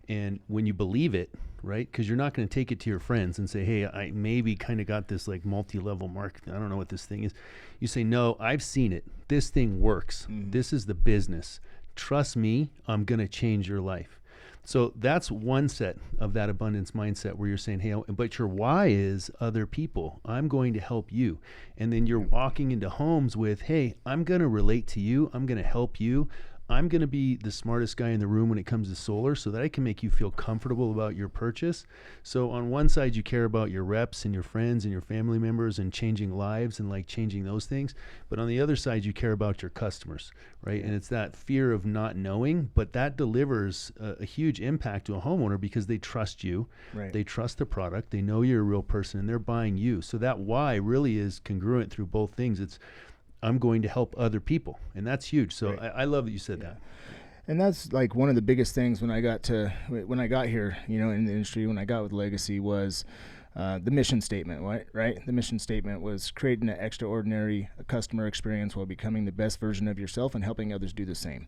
And when you believe it, right? Because you're not going to take it to your friends and say, hey, I maybe kind of got this like multi-level marketing. I don't know what this thing is. You say, no, I've seen it. This thing works. This is the business. Trust me, I'm going to change your life. So that's one set of that abundance mindset where you're saying, hey, but your why is other people. I'm going to help you. And then you're walking into homes with, hey, I'm going to relate to you. I'm going to help you. I'm going to be the smartest guy in the room when it comes to solar so that I can make you feel comfortable about your purchase. So on one side, you care about your reps and your friends and your family members and changing lives and like changing those things. But on the other side, you care about your customers, right? And it's that fear of not knowing, but that delivers a huge impact to a homeowner because they trust you. Right. They trust the product. They know you're a real person and they're buying you. So that why really is congruent through both things. It's I'm going to help other people. And that's huge. So right. I love that you said that. And that's like one of the biggest things when I got here, in the industry, when I got with Legacy was the mission statement, right? The mission statement was creating an extraordinary customer experience while becoming the best version of yourself and helping others do the same.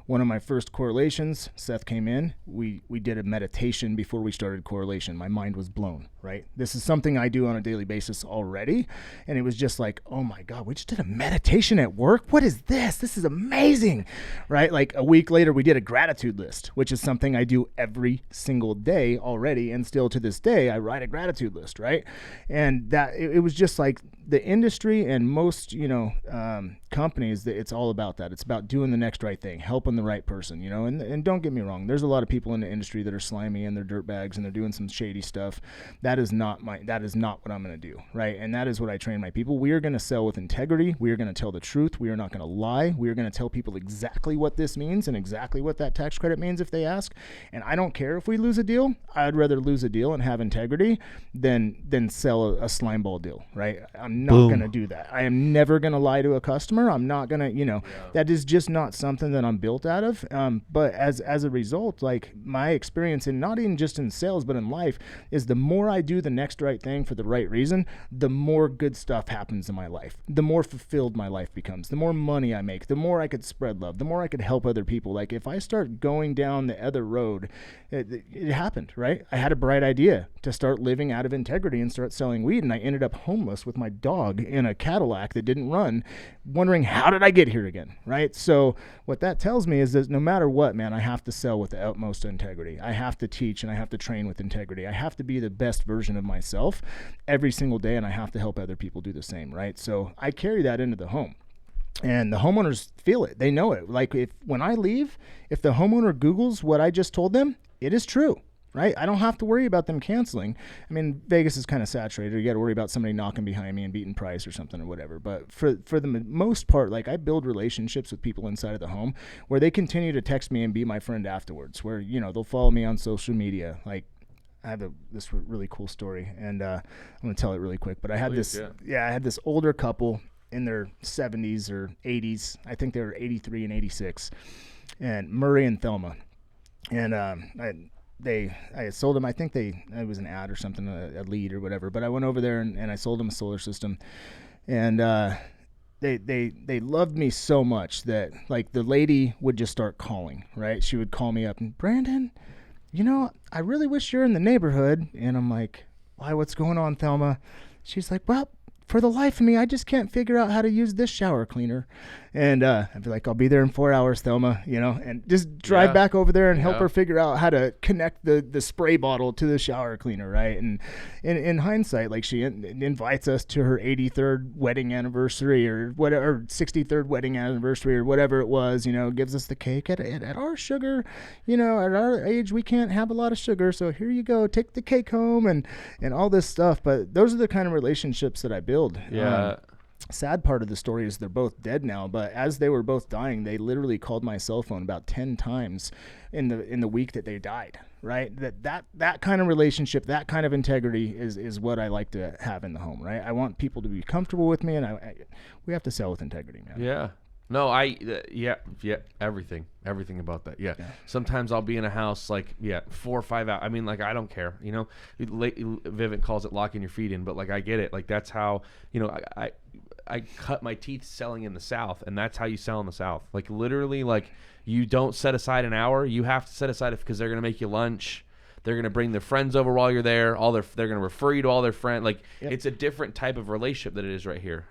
One of my first correlations, Seth came in, we did a meditation before we started correlation. My mind was blown, right? This is something I do on a daily basis already. And it was just like, oh my God, we just did a meditation at work? What is this? This is amazing, right? Like a week later, we did a gratitude list, which is something I do every single day already. And still to this day, I write a gratitude list, right? And that it was just like the industry and most, companies, that it's all about that. It's about doing the next right thing, helping the right person, you know. And don't get me wrong, there's a lot of people in the industry that are slimy and they're dirtbags and they're doing some shady stuff. That is not what I'm going to do, right? And that is what I train my people. We are going to sell with integrity. We are going to tell the truth. We are not going to lie. We are going to tell people exactly what this means and exactly what that tax credit means if they ask. And I don't care if we lose a deal. I'd rather lose a deal and have integrity than sell a slime ball deal, right? I'm not going to do that. I am never going to lie to a customer. I'm not going to, that is just not something that I'm built out of. But as a result, like my experience in not even just in sales, but in life is the more I do the next right thing for the right reason, the more good stuff happens in my life, the more fulfilled my life becomes, the more money I make, the more I could spread love, the more I could help other people. Like if I start going down the other road, it happened, right? I had a bright idea to start living out of integrity and start selling weed. And I ended up homeless with my dog in a Cadillac that didn't run, wondering how did I get here again, right? So what that tells me is that no matter what, man, I have to sell with the utmost integrity. I have to teach and I have to train with integrity. I have to be the best version of myself every single day, and I have to help other people do the same, right? So I carry that into the home. And the homeowners feel it. They know it. Like when I leave, if the homeowner Googles what I just told them, it is true, right? I don't have to worry about them canceling. I mean, Vegas is kind of saturated. You got to worry about somebody knocking behind me and beating price or something or whatever. But for the most part, like I build relationships with people inside of the home where they continue to text me and be my friend afterwards, where, they'll follow me on social media. Like I have this really cool story, and I'm going to tell it really quick. But I had I had this older couple in their 70s or 80s. I think they were 83 and 86, and Murray and Thelma. And I sold them, I think it was an ad or something, a lead or whatever. But I went over there and I sold them a solar system. And they loved me so much that, like, the lady would just start calling, right? She would call me up and, Brandon, I really wish you're in the neighborhood. And I'm like, why, what's going on, Thelma? She's like, well, for the life of me, I just can't figure out how to use this shower cleaner. And I'd be like, I'll be there in 4 hours, Thelma, and just drive back over there and help her figure out how to connect the spray bottle to the shower cleaner, right? And in hindsight, like she invites us to her 83rd wedding anniversary or whatever, or 63rd wedding anniversary or whatever it was, gives us the cake. At our sugar, at our age, we can't have a lot of sugar, so here you go, take the cake home and all this stuff. But those are the kind of relationships that I build. Yeah. Sad part of the story is they're both dead now, but as they were both dying, they literally called my cell phone about 10 times in the week that they died, right? That kind of relationship, that kind of integrity is what I like to have in the home, right? I want people to be comfortable with me, and we have to sell with integrity, man. Yeah. No, everything about that. Yeah. Sometimes I'll be in a house 4 or 5 hours. I mean, I don't care, Vivint calls it locking your feet in, but I get it. That's how, I cut my teeth selling in the South, and that's how you sell in the South. Literally, you don't set aside an hour. You have to set aside it because they're going to make you lunch. They're going to bring their friends over while you're there. They're going to refer you to all their friends. It's a different type of relationship that it is right here.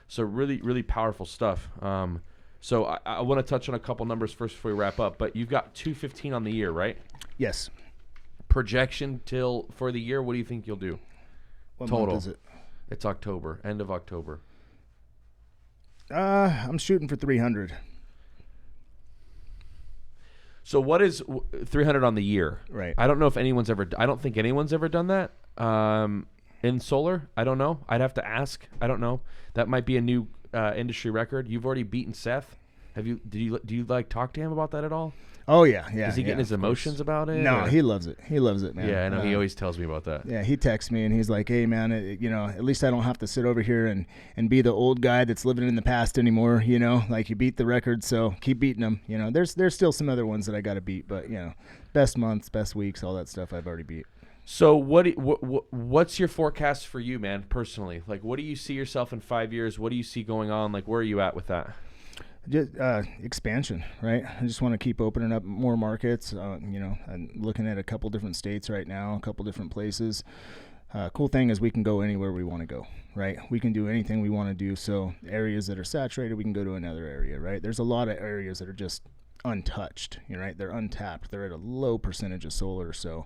So really, really powerful stuff. So I want to touch on a couple numbers first before we wrap up. But you've got 215 on the year, right? Yes. Projection for the year, what do you think you'll do? What total? Month is it? It's October, end of October. I'm shooting for 300. So what is 300 on the year? Right. I don't know if I don't think anyone's ever done that in solar. I don't know. I'd have to ask. I don't know. That might be a new industry record. You've already beaten Seth. Do you talk to him about that at all? Oh yeah. Is he getting his emotions about it? No, he loves it. He loves it, man. Yeah, I know. He always tells me about that. Yeah, he texts me and he's like, "Hey, man, at least I don't have to sit over here and be the old guy that's living in the past anymore. You beat the record, so keep beating them. There's still some other ones that I got to beat, but best months, best weeks, all that stuff I've already beat." So what's your forecast for you, man, personally? What do you see yourself in 5 years? What do you see going on? Where are you at with that? Just expansion, right? I just want to keep opening up more markets. I'm looking at a couple different states right now, a couple different places. Cool thing is we can go anywhere we want to go, right? We can do anything we want to do. So areas that are saturated, we can go to another area, right? There's a lot of areas that are just untouched, right? They're untapped. They're at a low percentage of solar. So,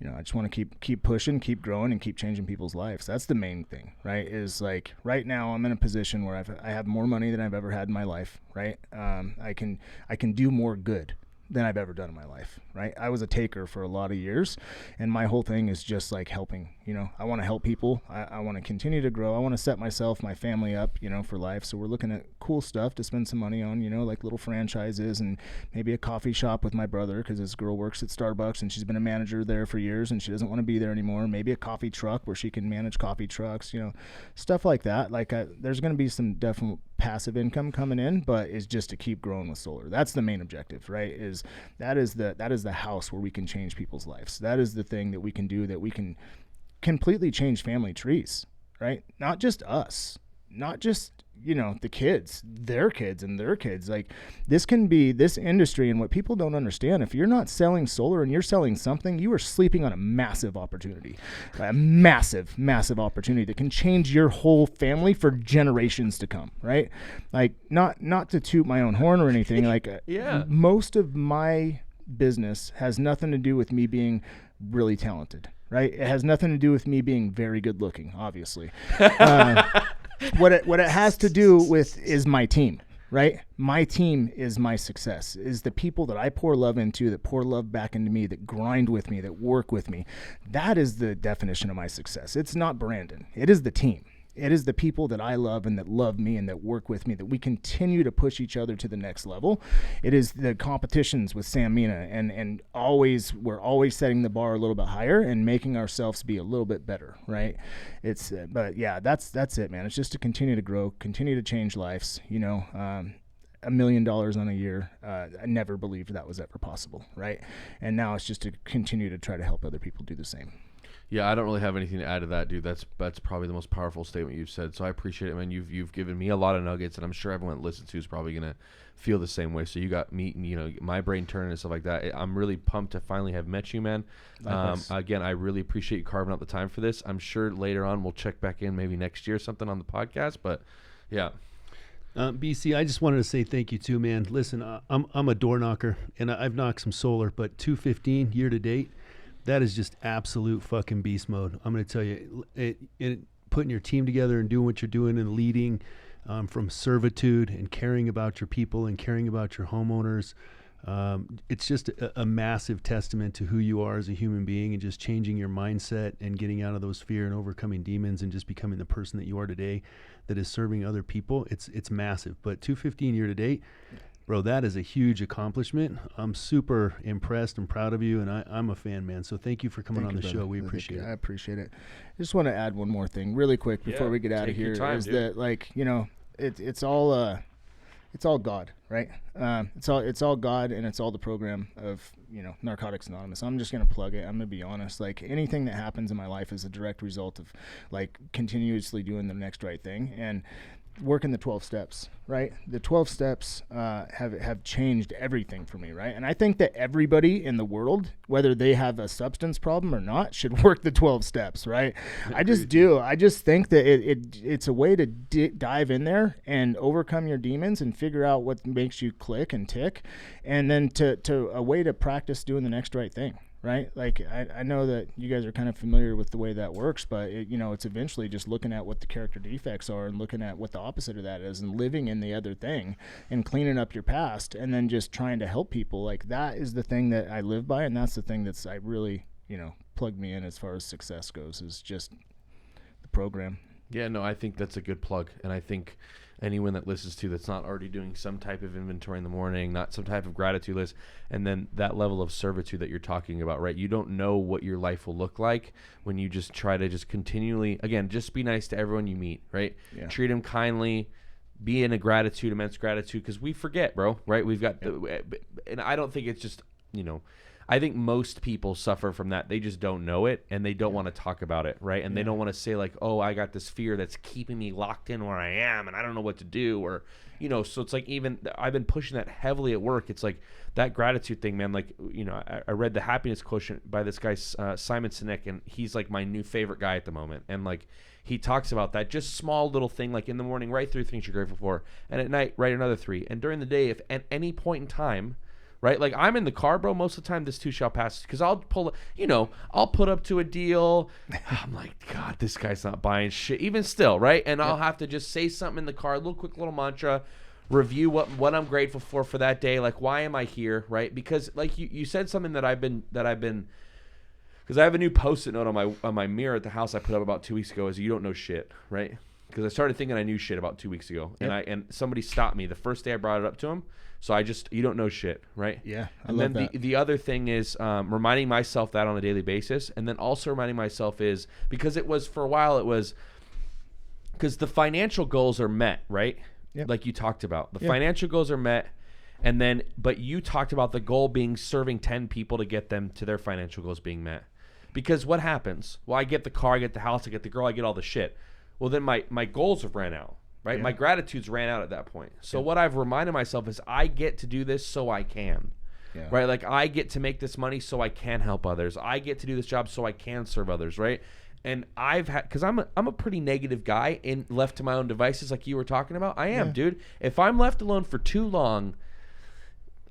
I just want to keep pushing, keep growing, and keep changing people's lives. That's the main thing, right? Is like right now I'm in a position where I have more money than I've ever had in my life, right? I can do more good than I've ever done in my life, right? I was a taker for a lot of years, and my whole thing is just like helping. I want to help people. I want to continue to grow. I want to set myself, my family up, for life. So we're looking at cool stuff to spend some money on, like little franchises and maybe a coffee shop with my brother, because this girl works at Starbucks and she's been a manager there for years and she doesn't want to be there anymore. Maybe a coffee truck where she can manage coffee trucks, stuff like that. Like there's going to be some definite passive income coming in, but it's just to keep growing with solar. That's the main objective, right? That is the house where we can change people's lives. That is the thing that we can do, that we can completely change family trees, right? Not just us, not just the kids, their kids and their kids. Like this can be this industry, and what people don't understand, if you're not selling solar and you're selling something, you are sleeping on a massive opportunity, a massive opportunity that can change your whole family for generations to come, right? Like not to toot my own horn or anything, like most of my business has nothing to do with me being really talented, right? It has nothing to do with me being very good looking, obviously. What it has to do with is my team, right? My team is my success, is the people that I pour love into, that pour love back into me, that grind with me, that work with me. That is the definition of my success. It's not Brandon. It is the team. It is the people that I love and that love me and that work with me, that we continue to push each other to the next level. It is the competitions with Sam Mina, and we're always setting the bar a little bit higher and making ourselves be a little bit better, right? But yeah, that's it, man. It's just to continue to grow, continue to change lives, $1 million on a year. I never believed that was ever possible, right? And now it's just to continue to try to help other people do the same. Yeah, I don't really have anything to add to that, dude. That's probably the most powerful statement you've said. So I appreciate it, man. You've given me a lot of nuggets, and I'm sure everyone that listens to is probably gonna feel the same way. So you got me, my brain turning and stuff like that. I'm really pumped to finally have met you, man. Again, I really appreciate you carving out the time for this. I'm sure later on we'll check back in maybe next year or something on the podcast. But yeah. BC, I just wanted to say thank you too, man. Listen, I'm a door knocker, and I've knocked some solar, but 215 year to date. That is just absolute fucking beast mode. I'm going to tell you, putting your team together and doing what you're doing and leading from servitude and caring about your people and caring about your homeowners. It's just a massive testament to who you are as a human being, and just changing your mindset and getting out of those fear and overcoming demons and just becoming the person that you are today that is serving other people. It's massive. But 215 year to date, bro, that is a huge accomplishment. I'm super impressed and proud of you, and I'm a fan, man. So thank you for coming on the show. We appreciate it. I appreciate it. I just want to add one more thing really quick before we get out of here. That, like, it's all God, right? It's all God, and it's all the program of, Narcotics Anonymous. I'm just going to plug it. I'm going to be honest. Like, anything that happens in my life is a direct result of, like, continuously doing the next right thing. And working the 12 steps, right? The 12 steps have changed everything for me, right? And I think that everybody in the world, whether they have a substance problem or not, should work the 12 steps, right? I just do. I just think that it's a way to dive in there and overcome your demons and figure out what makes you click and tick, and then to a way to practice doing the next right thing. Right? Like, I know that you guys are kind of familiar with the way that works, but it's eventually just looking at what the character defects are and looking at what the opposite of that is and living in the other thing and cleaning up your past and then just trying to help people. Like, that is the thing that I live by, and that's the thing that's I really, plugged me in as far as success goes, is just the program. Yeah, no, I think that's a good plug, and I think anyone that listens to that's not already doing some type of inventory in the morning, not some type of gratitude list, and then that level of servitude that you're talking about, right? You don't know what your life will look like when you just try to just continually, again, just be nice to everyone you meet, right? Yeah. Treat them kindly, be in a gratitude, immense gratitude, because we forget, bro, right? We've got, and I don't think it's just, I think most people suffer from that. They just don't know it, and they don't want to talk about it, right? And they don't want to say, like, oh, I got this fear that's keeping me locked in where I am, and I don't know what to do, or, so it's like, even I've been pushing that heavily at work. It's like that gratitude thing, man. Like, I read The Happiness Quotient by this guy, Simon Sinek, and he's like my new favorite guy at the moment. And like, he talks about that just small little thing, like in the morning, write 3 things you're grateful for, and at night, write another 3. And during the day, if at any point in time, right? Like I'm in the car, bro. Most of the time, this too shall pass, because I'll I'll put up to a deal. I'm like, God, this guy's not buying shit. Even still, right? And I'll have to just say something in the car, a quick little mantra, review what I'm grateful for that day. Like, why am I here, right? Because like you said something that I've been, because I have a new Post-it note on my mirror at the house I put up about 2 weeks ago. Is you don't know shit, right? Because I started thinking I knew shit about 2 weeks ago, and somebody stopped me the first day I brought it up to him. So you don't know shit, right? Yeah, and then the other thing is reminding myself that on a daily basis, and then also reminding myself is, because it was for a while, it was because the financial goals are met, right? Yep. Like you talked about, the financial goals are met, and then but you talked about the goal being serving 10 people to get them to their financial goals being met. Because what happens? Well, I get the car, I get the house, I get the girl, I get all the shit. Well, then my goals have ran out. Right? Yeah. My gratitudes ran out at that point. So what I've reminded myself is I get to do this so I can. Yeah. Right? Like I get to make this money so I can help others. I get to do this job so I can serve others, right? And I've had, because I'm a pretty negative guy and left to my own devices like you were talking about. I am, dude. If I'm left alone for too long,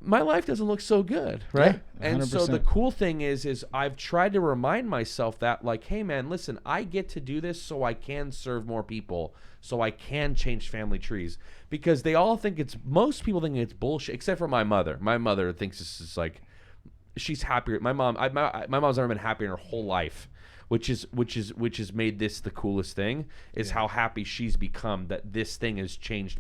my life doesn't look so good, right? Yeah, and so the cool thing is I've tried to remind myself that, like, hey man, listen, I get to do this so I can serve more people, so I can change family trees, because most people think it's bullshit, except for my mother. My mother thinks this is like, she's happier. My mom's never been happy in her whole life, which has made this the coolest thing, is how happy she's become that this thing has changed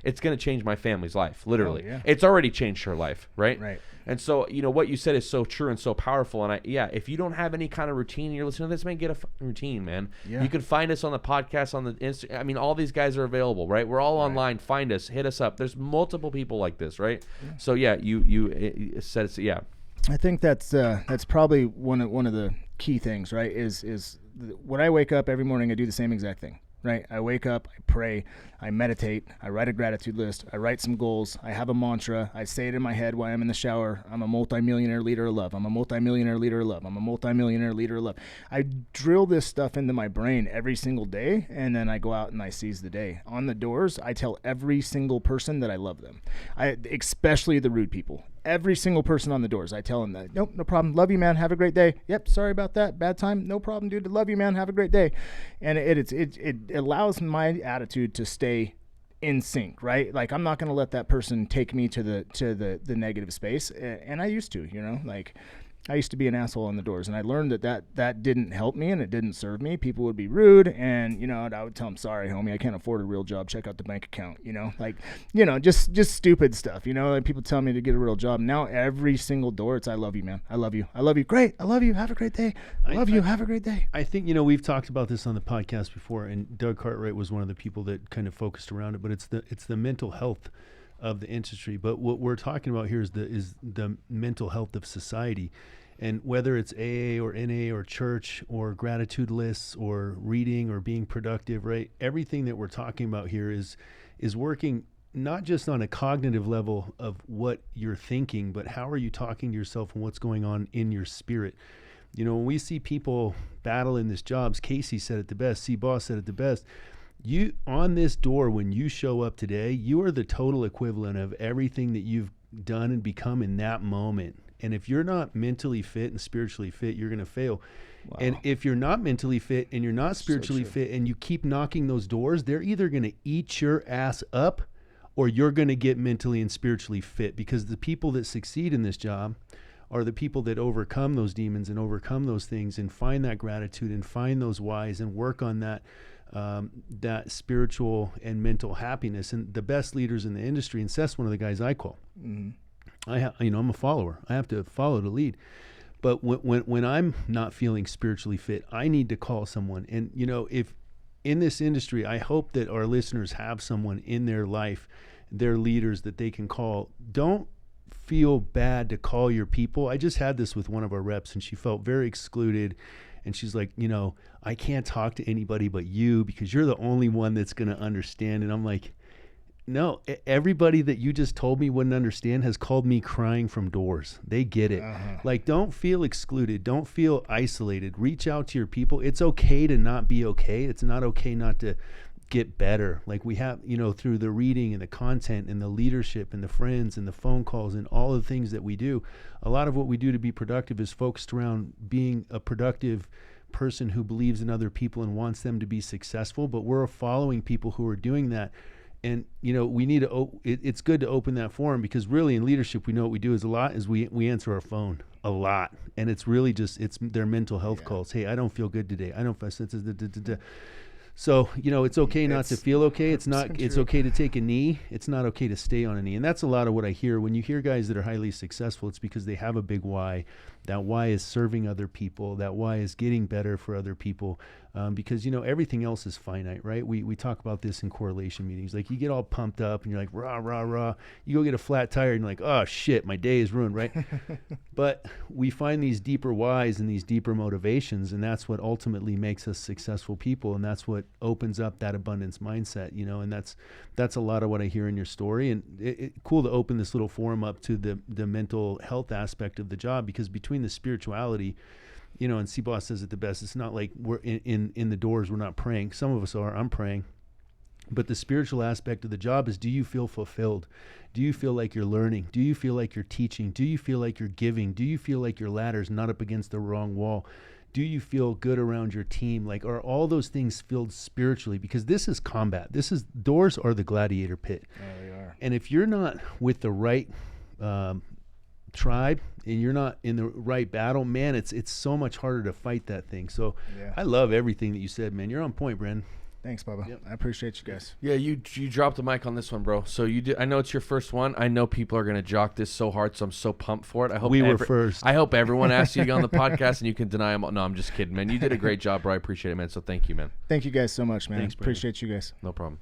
it's going to change my family's life, literally. Oh, yeah. It's already changed her life, right? Right. And so, what you said is so true and so powerful. And if you don't have any kind of routine, you're listening to this, man, get a routine, man. Yeah. You can find us on the podcast, on the Instagram. I mean, all these guys are available, right? We're all online. Find us, hit us up. There's multiple people like this, right? Yeah. So you said it's, I think that's probably one of the key things, right? Is when I wake up every morning, I do the same exact thing. Right? I wake up, I pray, I meditate, I write a gratitude list, I write some goals, I have a mantra, I say it in my head while I'm in the shower. I'm a multimillionaire leader of love. I'm a multimillionaire leader of love. I'm a multimillionaire leader of love. I drill this stuff into my brain every single day, and then I go out and I seize the day. On the doors, I tell every single person that I love them. Especially the rude people. Every single person on the doors, I tell them that, nope, no problem. Love you, man. Have a great day. Yep, sorry about that. Bad time. No problem, dude. Love you, man. Have a great day. And it allows my attitude to stay in sync, right? Like I'm not going to let that person take me to the negative space. And I used to, like I used to be an asshole on the doors, and I learned that didn't help me and it didn't serve me. People would be rude, and I would tell them, sorry, homie, I can't afford a real job. Check out the bank account. Just stupid stuff. And people tell me to get a real job. Now every single door, it's I love you, man. I love you. I love you. Great. I love you. Have a great day. I love you. Have a great day. I think we've talked about this on the podcast before, and Doug Cartwright was one of the people that kind of focused around it. But it's the mental health of the industry. But what we're talking about here is the mental health of society. And whether it's AA or NA or church or gratitude lists or reading or being productive, right? Everything that we're talking about here is working not just on a cognitive level of what you're thinking, but how are you talking to yourself and what's going on in your spirit. When we see people battle in this jobs, Casey said it the best, C-Boss said it the best. You on this door, when you show up today, you are the total equivalent of everything that you've done and become in that moment. And if you're not mentally fit and spiritually fit, you're going to fail. Wow. And if you're not mentally fit and you're not spiritually fit and you keep knocking those doors, they're either going to eat your ass up or you're going to get mentally and spiritually fit, because the people that succeed in this job are the people that overcome those demons and overcome those things and find that gratitude and find those whys and work on that spiritual and mental happiness. And the best leaders in the industry, and Seth's one of the guys I call. Mm-hmm. I'm a follower. I have to follow to lead. But when I'm not feeling spiritually fit, I need to call someone. And, if in this industry, I hope that our listeners have someone in their life, their leaders that they can call. Don't feel bad to call your people. I just had this with one of our reps, and she felt very excluded. And she's like, I can't talk to anybody but you because you're the only one that's going to understand. And I'm like, no, everybody that you just told me wouldn't understand has called me crying from doors. They get it. Uh-huh. Like, don't feel excluded. Don't feel isolated. Reach out to your people. It's okay to not be okay. It's not okay not to get better. Like we have, through the reading and the content and the leadership and the friends and the phone calls and all the things that we do, a lot of what we do to be productive is focused around being a productive person who believes in other people and wants them to be successful. But we're following people who are doing that. And, we need to, it's good to open that forum, because really in leadership, we know what we do is a lot is we answer our phone a lot. And it's really just, it's their mental health calls. Hey, I don't feel good today. I don't feel, so, it's okay not to feel okay. It's okay to take a knee. It's not okay to stay on a knee. And that's a lot of what I hear. When you hear guys that are highly successful, it's because they have a big why. That why is serving other people. That why is getting better for other people. Because, everything else is finite, right? We talk about this in correlation meetings. Like you get all pumped up and you're like, rah, rah, rah. You go get a flat tire and you're like, oh shit, my day is ruined, right? But we find these deeper whys and these deeper motivations, and that's what ultimately makes us successful people. And that's what opens up that abundance mindset, and that's a lot of what I hear in your story. And it's cool to open this little forum up to the mental health aspect of the job, because between the spirituality, and C-Boss says it the best, it's not like we're in the doors, we're not praying. Some of us are, I'm praying. But the spiritual aspect of the job is, do you feel fulfilled? Do you feel like you're learning? Do you feel like you're teaching? Do you feel like you're giving? Do you feel like your ladder's not up against the wrong wall? Do you feel good around your team? Like, are all those things filled spiritually? Because this is combat. Doors are the gladiator pit. Oh, they are. And if you're not with the right tribe and you're not in the right battle, man, it's so much harder to fight that thing. So I love everything that you said, man. You're on point, Brandon. Thanks, Bubba. Yep. I appreciate you guys. Yeah, you dropped the mic on this one, bro. So you did. I know it's your first one. I know people are gonna jock this so hard, so I'm so pumped for it. I hope we were first. I hope everyone asks you to get on the podcast and you can deny them. No, I'm just kidding, man. You did a great job, bro. I appreciate it, man. So thank you, man. Thank you guys so much, man. Thanks, appreciate you guys. No problem.